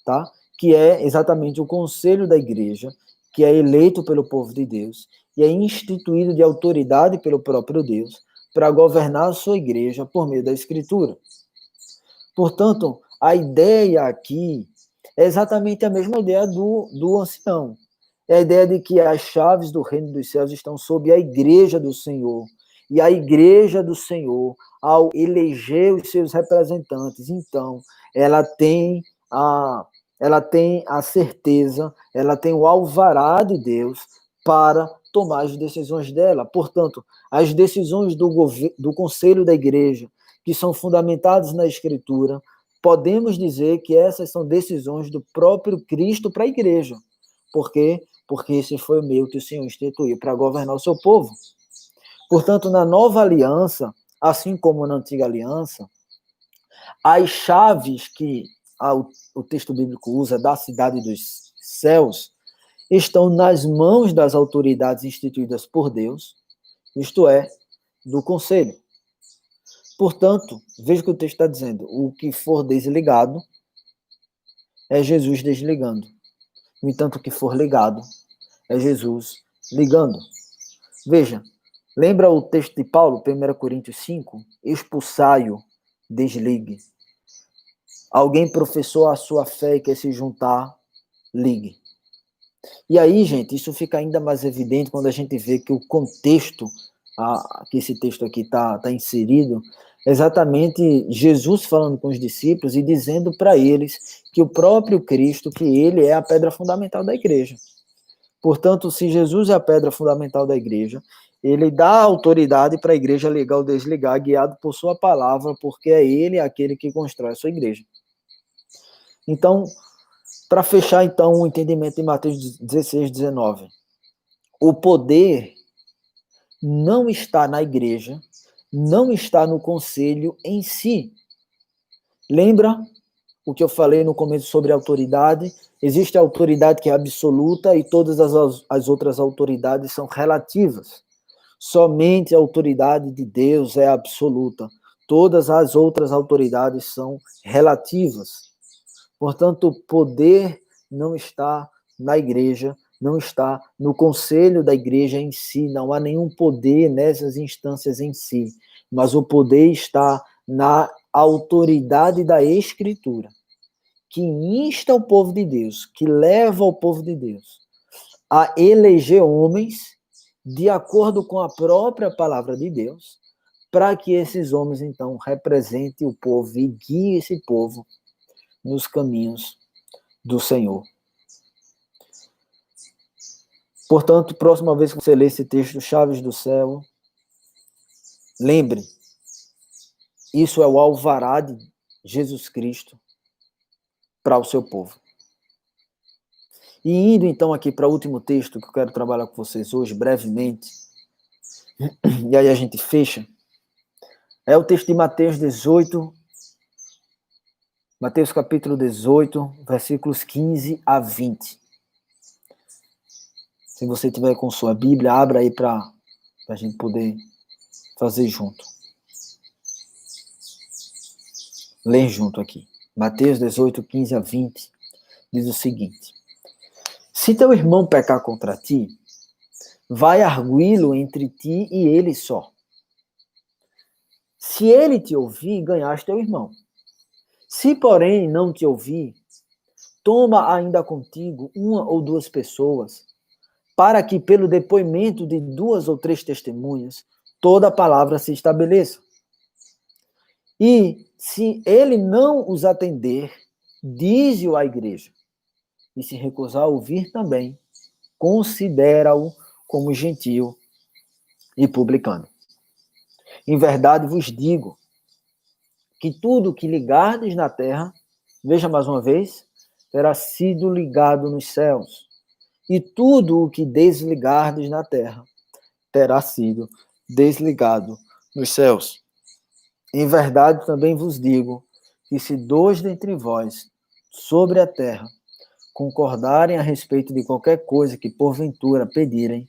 tá? Que é exatamente o conselho da igreja, que é eleito pelo povo de Deus e é instituído de autoridade pelo próprio Deus para governar a sua igreja por meio da Escritura. Portanto, a ideia aqui é exatamente a mesma ideia do ancião. É a ideia de que as chaves do reino dos céus estão sob a igreja do Senhor. E a igreja do Senhor, ao eleger os seus representantes, então, ela tem a certeza, ela tem o alvará de Deus para tomar as decisões dela. Portanto, as decisões do Conselho da Igreja, que são fundamentadas na Escritura, podemos dizer que essas são decisões do próprio Cristo para a Igreja. Por quê? Porque esse foi o meio que o Senhor instituiu para governar o seu povo. Portanto, na nova aliança, assim como na antiga aliança, as chaves que o texto bíblico usa da cidade dos céus estão nas mãos das autoridades instituídas por Deus, isto é, do conselho. Portanto, veja o que o texto está dizendo: o que for desligado é Jesus desligando. No entanto, o que for ligado é Jesus ligando. Veja, lembra o texto de Paulo, 1 Coríntios 5? Expulsai-o, desligue. Alguém professou a sua fé e quer se juntar, ligue. E aí, gente, isso fica ainda mais evidente quando a gente vê que o contexto que esse texto aqui está inserido, é exatamente Jesus falando com os discípulos e dizendo para eles que o próprio Cristo, que ele é a pedra fundamental da igreja. Portanto, se Jesus é a pedra fundamental da igreja, ele dá autoridade para a igreja ligar ou desligar, guiado por sua palavra, porque é ele aquele que constrói a sua igreja. Então, para fechar, então, o entendimento de Mateus 16, 19. O poder não está na igreja, não está no conselho em si. Lembra o que eu falei no começo sobre autoridade? Existe a autoridade que é absoluta e todas as outras autoridades são relativas. Somente a autoridade de Deus é absoluta. Todas as outras autoridades são relativas. Portanto, o poder não está na igreja, não está no conselho da igreja em si, não há nenhum poder nessas instâncias em si, mas o poder está na autoridade da Escritura, que insta o povo de Deus, que leva o povo de Deus a eleger homens de acordo com a própria palavra de Deus, para que esses homens, então, representem o povo e guiem esse povo nos caminhos do Senhor. Portanto, próxima vez que você ler esse texto, Chaves do Céu, lembre, isso é o alvará de Jesus Cristo para o seu povo. E indo então aqui para o último texto que eu quero trabalhar com vocês hoje, brevemente, e aí a gente fecha, é o texto de Mateus 18, Mateus capítulo 18, versículos 15 a 20. Se você tiver com sua Bíblia, abra aí para a gente poder fazer junto. Ler junto aqui. Mateus 18, 15 a 20, diz o seguinte: se teu irmão pecar contra ti, vai arguí-lo entre ti e ele só. Se ele te ouvir, ganhaste teu irmão. Se, porém, não te ouvir, toma ainda contigo uma ou duas pessoas, para que, pelo depoimento de 2 ou 3 testemunhas, toda a palavra se estabeleça. E, se ele não os atender, dize-o à igreja. E se recusar a ouvir também, considera-o como gentio e publicano. Em verdade vos digo que tudo que ligardes na terra, veja mais uma vez, terá sido ligado nos céus. E tudo o que desligardes na terra terá sido desligado nos céus. Em verdade também vos digo que se 2 dentre vós sobre a terra concordarem a respeito de qualquer coisa que porventura pedirem,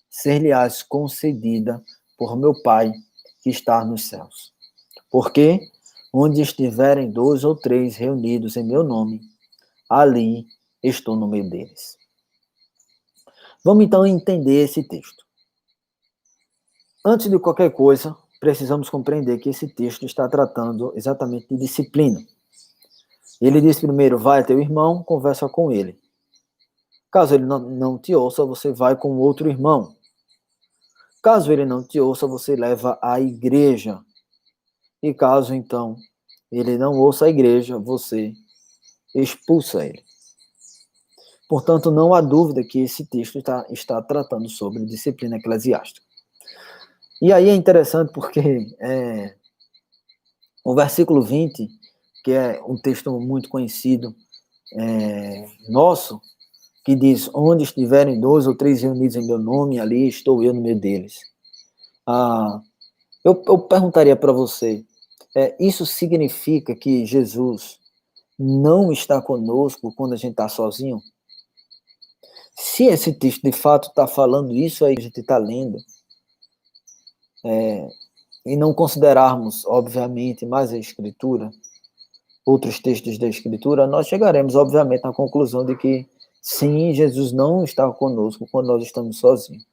ser-lhe-ás concedida por meu Pai que está nos céus. Porque onde estiverem 2 ou 3 reunidos em meu nome, ali estou no meio deles. Vamos então entender esse texto. Antes de qualquer coisa, precisamos compreender que esse texto está tratando exatamente de disciplina. Ele diz primeiro, vai a teu irmão, conversa com ele. Caso ele não te ouça, você vai com outro irmão. Caso ele não te ouça, você leva à igreja. E caso, então, ele não ouça a igreja, você expulsa ele. Portanto, não há dúvida que esse texto está tratando sobre disciplina eclesiástica. E aí é interessante porque o versículo 20, que é um texto muito conhecido nosso, que diz, onde estiverem 2 ou 3 reunidos em meu nome, ali estou eu no meio deles. Eu perguntaria para você, isso significa que Jesus não está conosco quando a gente está sozinho? Se esse texto de fato está falando isso aí que a gente está lendo, e não considerarmos, obviamente, mais a Escritura, outros textos da Escritura, nós chegaremos, obviamente, à conclusão de que, sim, Jesus não está conosco quando nós estamos sozinhos.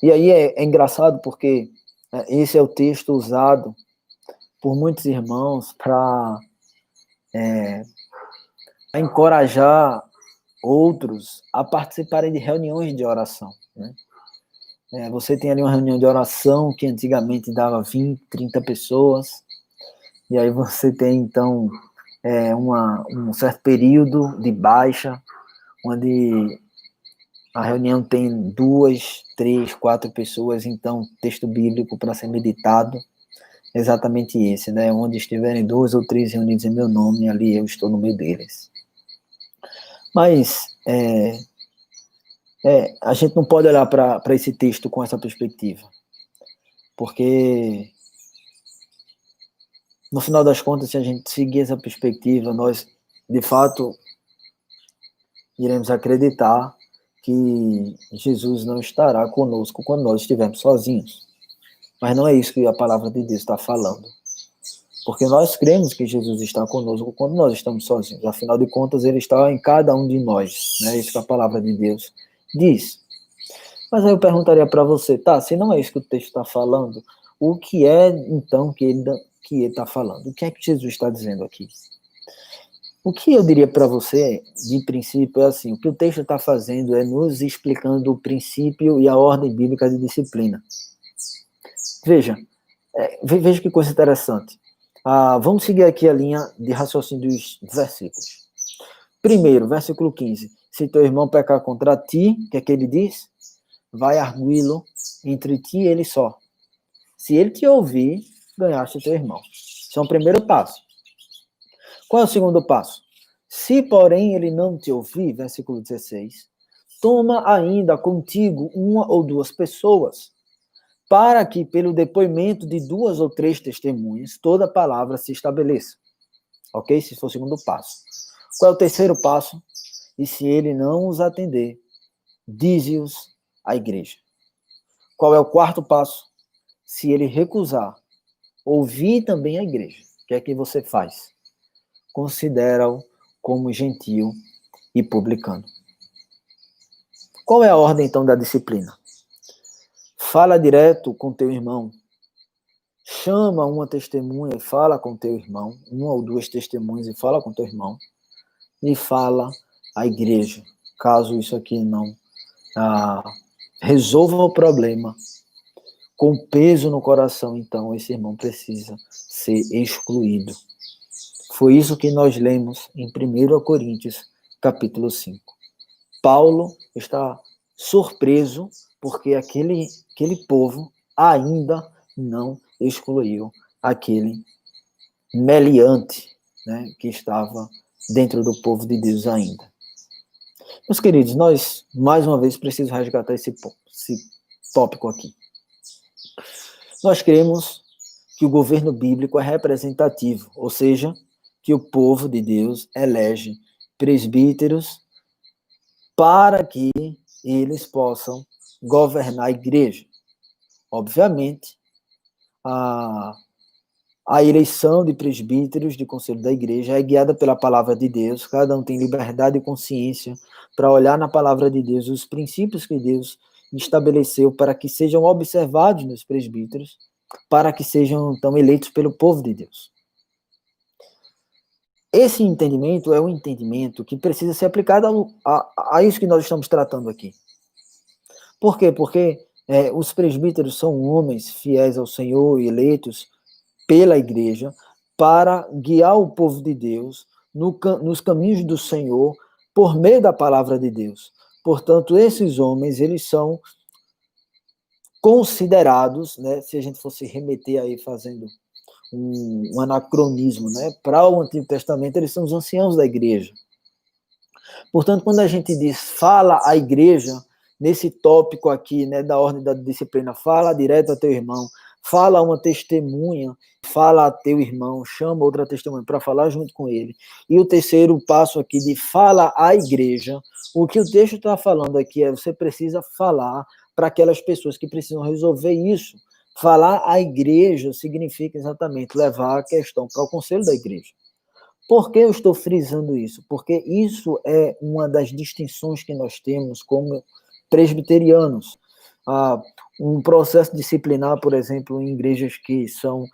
E aí é engraçado porque esse é o texto usado por muitos irmãos para encorajar outros a participarem de reuniões de oração, né? Você tem ali uma reunião de oração que antigamente dava 20, 30 pessoas, e aí você tem, então, um certo período de baixa, onde a reunião tem 2, 3, 4 pessoas, então, texto bíblico para ser meditado, exatamente esse, né? Onde estiverem 2 ou 3 reunidos em meu nome, ali eu estou no meio deles. Mas a gente não pode olhar para esse texto com essa perspectiva, porque no final das contas, se a gente seguir essa perspectiva, nós, de fato, iremos acreditar que Jesus não estará conosco quando nós estivermos sozinhos. Mas não é isso que a palavra de Deus está falando. Porque nós cremos que Jesus está conosco quando nós estamos sozinhos. Afinal de contas, ele está em cada um de nós. Né? Isso que a palavra de Deus diz. Mas aí eu perguntaria para você, tá, se não é isso que o texto está falando, o que é, então, que ele está falando? O que é que Jesus está dizendo aqui? O que eu diria para você, de princípio, é assim, o que o texto está fazendo é nos explicando o princípio e a ordem bíblica de disciplina. Veja que coisa interessante. Vamos seguir aqui a linha de raciocínio dos versículos. Primeiro, versículo 15. Se teu irmão pecar contra ti, o que é que ele diz? Vai arguí-lo entre ti e ele só. Se ele te ouvir, ganhaste teu irmão. Isso é um primeiro passo. Qual é o segundo passo? Se, porém, ele não te ouvir, versículo 16, toma ainda contigo uma ou duas pessoas, para que, pelo depoimento de 2 ou 3 testemunhas, toda palavra se estabeleça. Ok? Esse foi o segundo passo. Qual é o terceiro passo? E se ele não os atender, dize-os à igreja. Qual é o quarto passo? Se ele recusar, ouvir também a igreja. O que é que você faz? Considera-o como gentio e publicano. Qual é a ordem, então, da disciplina? Fala direto com teu irmão. Chama uma testemunha e fala com teu irmão. Uma ou duas testemunhas e fala com teu irmão. E fala à igreja. Caso isso aqui não resolva o problema, com peso no coração, então esse irmão precisa ser excluído. Foi isso que nós lemos em 1 Coríntios, capítulo 5. Paulo está surpreso porque aquele povo ainda não excluiu aquele meliante, né, que estava dentro do povo de Deus ainda. Meus queridos, nós, mais uma vez, precisamos resgatar esse tópico aqui. Nós cremos que o governo bíblico é representativo, ou seja, que o povo de Deus elege presbíteros para que eles possam governar a igreja. Obviamente, a eleição de presbíteros de conselho da igreja é guiada pela palavra de Deus. Cada um tem liberdade e consciência para olhar na palavra de Deus os princípios que Deus estabeleceu para que sejam observados nos presbíteros, para que sejam, então, eleitos pelo povo de Deus. Esse entendimento é um entendimento que precisa ser aplicado a isso que nós estamos tratando aqui. Por quê? Porque os presbíteros são homens fiéis ao Senhor e eleitos pela igreja para guiar o povo de Deus nos caminhos do Senhor por meio da palavra de Deus. Portanto, esses homens, eles são considerados, né, se a gente fosse remeter aí fazendo um anacronismo, né, para o Antigo Testamento, eles são os anciãos da igreja. Portanto, quando a gente diz fala à igreja, nesse tópico aqui, né, da ordem da disciplina, fala direto a teu irmão, fala a uma testemunha, fala a teu irmão, chama outra testemunha para falar junto com ele. E o terceiro passo aqui de fala à igreja, o que o texto está falando aqui é você precisa falar para aquelas pessoas que precisam resolver isso. Falar à igreja significa exatamente levar a questão para o conselho da igreja. Por que eu estou frisando isso? Porque isso é uma das distinções que nós temos como presbiterianos. Um processo disciplinar, por exemplo, em igrejas que são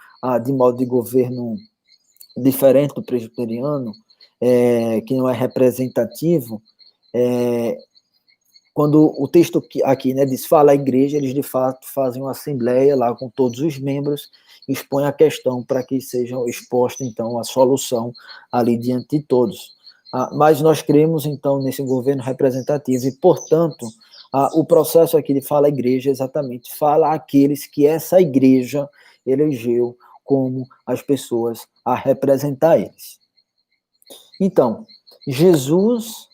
de modo de governo diferente do presbiteriano, que não é representativo, quando o texto aqui, né, diz fala a igreja, eles de fato fazem uma assembleia lá com todos os membros, expõem a questão para que seja exposta, então, a solução ali diante de todos. Mas nós cremos, então, nesse governo representativo e, portanto, o processo aqui de fala a igreja exatamente fala àqueles que essa igreja elegeu como as pessoas a representar eles. Então, Jesus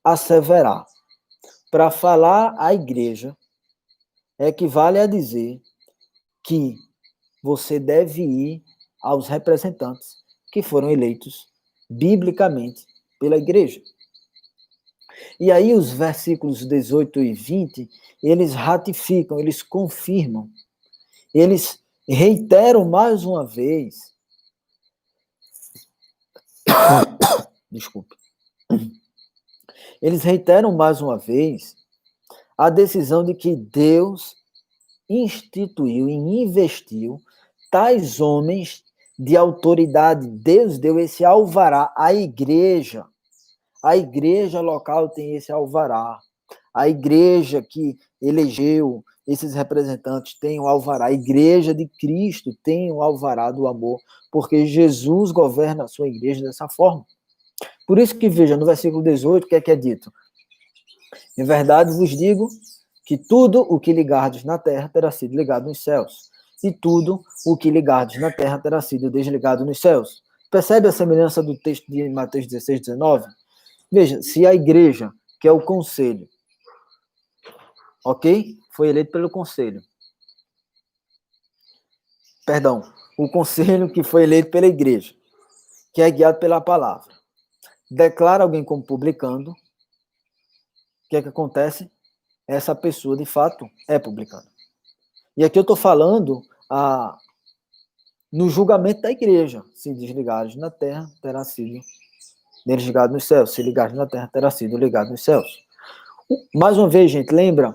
asseverar para falar à igreja equivale a dizer que você deve ir aos representantes que foram eleitos biblicamente pela igreja. E aí os versículos 18 e 20, eles ratificam, eles confirmam, eles reiteram mais uma vez, desculpe, eles reiteram mais uma vez a decisão de que Deus instituiu e investiu tais homens de autoridade. Deus deu esse alvará à igreja. A igreja local tem esse alvará. A igreja que elegeu esses representantes tem o alvará. A igreja de Cristo tem o alvará do amor, porque Jesus governa a sua igreja dessa forma. Por isso que, veja, no versículo 18, o que é dito? Em verdade vos digo que tudo o que ligardes na terra terá sido ligado nos céus, e tudo o que ligardes na terra terá sido desligado nos céus. Percebe a semelhança do texto de Mateus 16, 19? Veja, se a igreja, que é o conselho, ok? Foi eleito pelo conselho. Perdão, o conselho que foi eleito pela igreja, que é guiado pela palavra, declara alguém como publicano, o que é que acontece? Essa pessoa, de fato, é publicana. E aqui eu estou falando no julgamento da igreja. Se desligares na terra, terá sido desligado nos céus. Se ligares na terra, terá sido ligado nos céus. Mais uma vez, gente, lembra,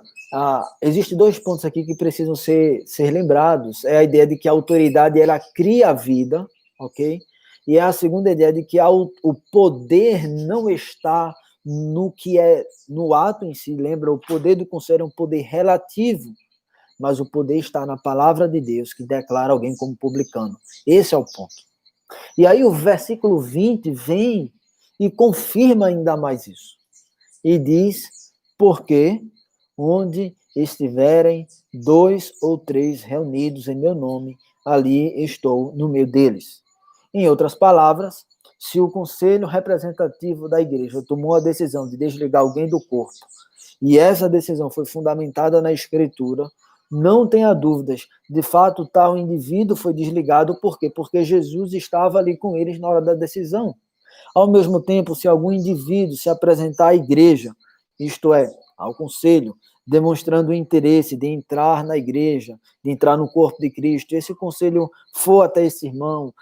existem dois pontos aqui que precisam ser lembrados. É a ideia de que a autoridade, ela cria a vida, ok? E é a segunda ideia de que o poder não está no que é no ato em si. Lembra, o poder do conselho é um poder relativo, mas o poder está na palavra de Deus, que declara alguém como publicano. Esse é o ponto. E aí o versículo 20 vem e confirma ainda mais isso. E diz, porque onde estiverem 2 ou 3 reunidos em meu nome, ali estou no meio deles. Em outras palavras, se o conselho representativo da igreja tomou a decisão de desligar alguém do corpo, e essa decisão foi fundamentada na Escritura, não tenha dúvidas, de fato, tal indivíduo foi desligado, por quê? Porque Jesus estava ali com eles na hora da decisão. Ao mesmo tempo, se algum indivíduo se apresentar à igreja, isto é, ao conselho, demonstrando o interesse de entrar na igreja, de entrar no corpo de Cristo, esse conselho for até esse irmão,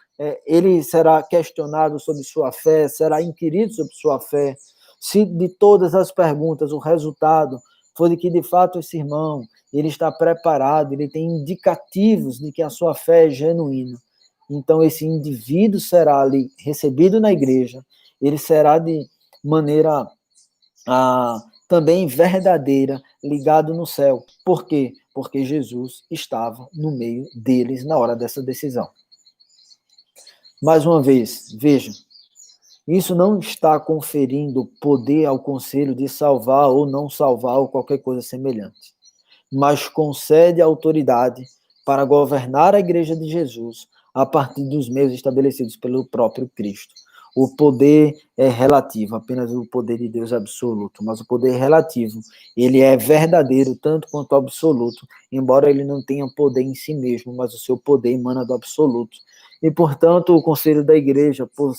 ele será questionado sobre sua fé, será inquirido sobre sua fé. Se de todas as perguntas o resultado for de que, de fato, esse irmão ele está preparado, ele tem indicativos de que a sua fé é genuína, então esse indivíduo será ali recebido na igreja, ele será de maneira também verdadeira, ligado no céu. Por quê? Porque Jesus estava no meio deles na hora dessa decisão. Mais uma vez, vejam, Isso não está conferindo poder ao conselho de salvar ou não salvar ou qualquer coisa semelhante, mas concede autoridade para governar a igreja de Jesus a partir dos meios estabelecidos pelo próprio Cristo. O poder é relativo, apenas o poder de Deus é absoluto, mas o poder relativo, ele é verdadeiro tanto quanto absoluto, embora ele não tenha poder em si mesmo, mas o seu poder emana do absoluto. E, portanto, o conselho da igreja, por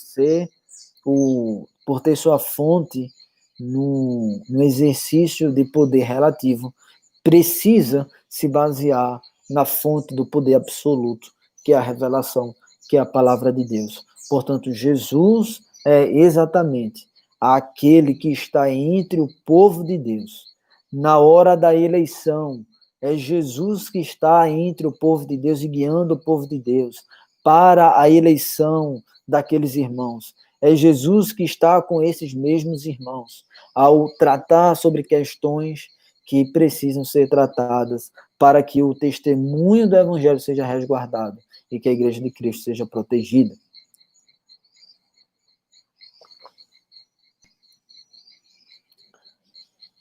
ter sua fonte no exercício de poder relativo, precisa se basear na fonte do poder absoluto, que é a revelação, que é a palavra de Deus. Portanto, Jesus é exatamente aquele que está entre o povo de Deus. Na hora da eleição, é Jesus que está entre o povo de Deus e guiando o povo de Deus para a eleição daqueles irmãos. É Jesus que está com esses mesmos irmãos ao tratar sobre questões que precisam ser tratadas para que o testemunho do Evangelho seja resguardado e que a Igreja de Cristo seja protegida.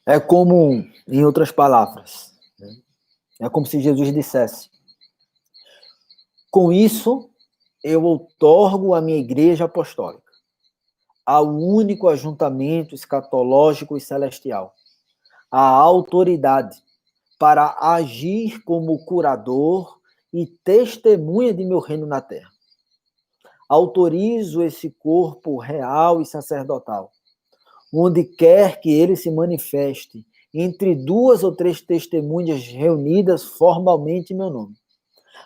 É como, em outras palavras, é como se Jesus dissesse: com isso, eu outorgo a minha Igreja Apostólica, ao único ajuntamento escatológico e celestial, a autoridade para agir como curador e testemunha de meu reino na terra. Autorizo esse corpo real e sacerdotal, onde quer que ele se manifeste, entre 2 ou 3 testemunhas reunidas formalmente em meu nome,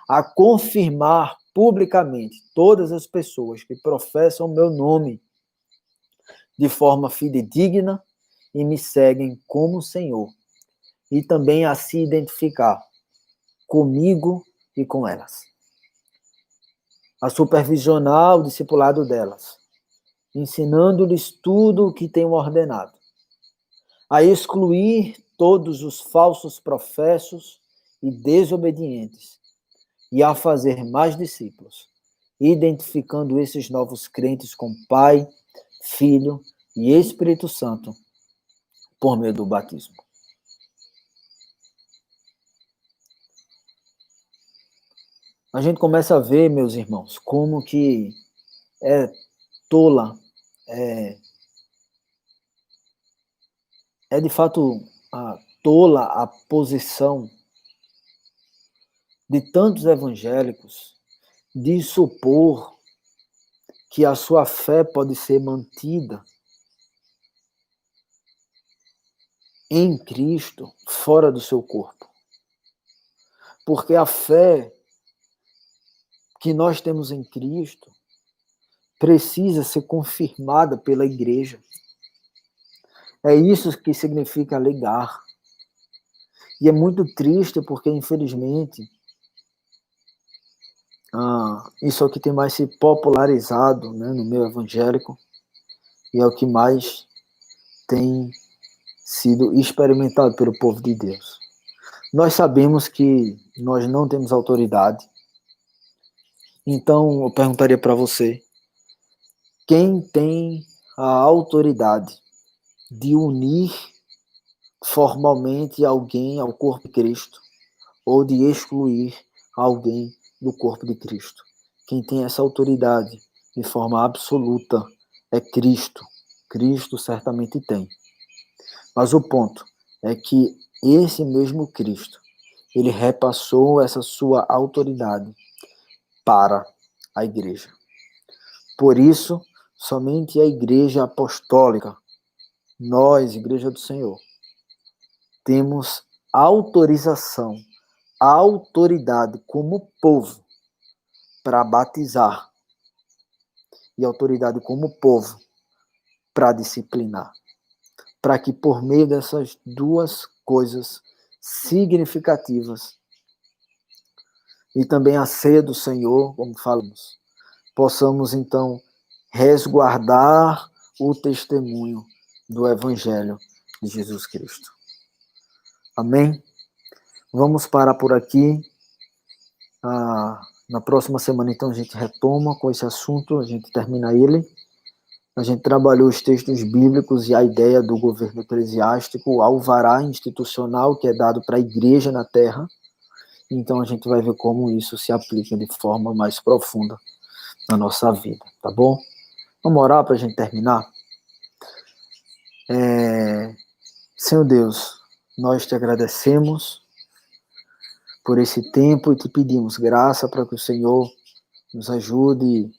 a confirmar publicamente todas as pessoas que professam meu nome de forma fidedigna e me seguem como Senhor, e também a se identificar comigo e com elas. A supervisionar o discipulado delas, ensinando-lhes tudo o que tenho ordenado, a excluir todos os falsos professos e desobedientes, e a fazer mais discípulos, identificando esses novos crentes com Pai, Filho e Espírito Santo, por meio do batismo. A gente começa a ver, meus irmãos, como que é tola, é de fato tola a posição de tantos evangélicos de supor que a sua fé pode ser mantida em Cristo fora do seu corpo. Porque a fé que nós temos em Cristo precisa ser confirmada pela igreja. É isso que significa legar. E é muito triste porque, infelizmente, isso é o que tem mais se popularizado, né, no meio evangélico, e é o que mais tem sido experimentado pelo povo de Deus. Nós sabemos que nós não temos autoridade, então eu perguntaria para você, quem tem a autoridade de unir formalmente alguém ao corpo de Cristo ou de excluir alguém do corpo de Cristo? Quem tem essa autoridade de forma absoluta é Cristo. Cristo certamente tem. Mas o ponto é que esse mesmo Cristo, ele repassou essa sua autoridade para a igreja. Por isso, somente a igreja apostólica, nós, Igreja do Senhor, temos autorização, autoridade como povo para batizar e autoridade como povo para disciplinar. Para que por meio dessas duas coisas significativas e também a ceia do Senhor, como falamos, possamos então resguardar o testemunho do Evangelho de Jesus Cristo. Amém? Vamos parar por aqui. Na próxima semana, então, a gente retoma com esse assunto, a gente termina ele. A gente trabalhou os textos bíblicos e a ideia do governo eclesiástico, o alvará institucional que é dado para a igreja na terra. Então a gente vai ver como isso se aplica de forma mais profunda na nossa vida, tá bom? Vamos orar para a gente terminar? Senhor Deus, nós te agradecemos por esse tempo e te pedimos graça para que o Senhor nos ajude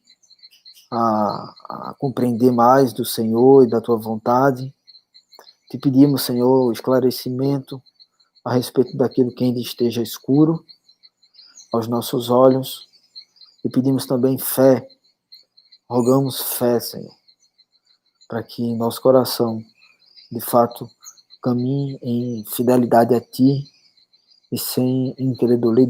a compreender mais do Senhor e da tua vontade. Te pedimos, Senhor, esclarecimento a respeito daquilo que ainda esteja escuro aos nossos olhos. E pedimos também fé, rogamos fé, Senhor, para que nosso coração, de fato, caminhe em fidelidade a Ti e sem incredulidade.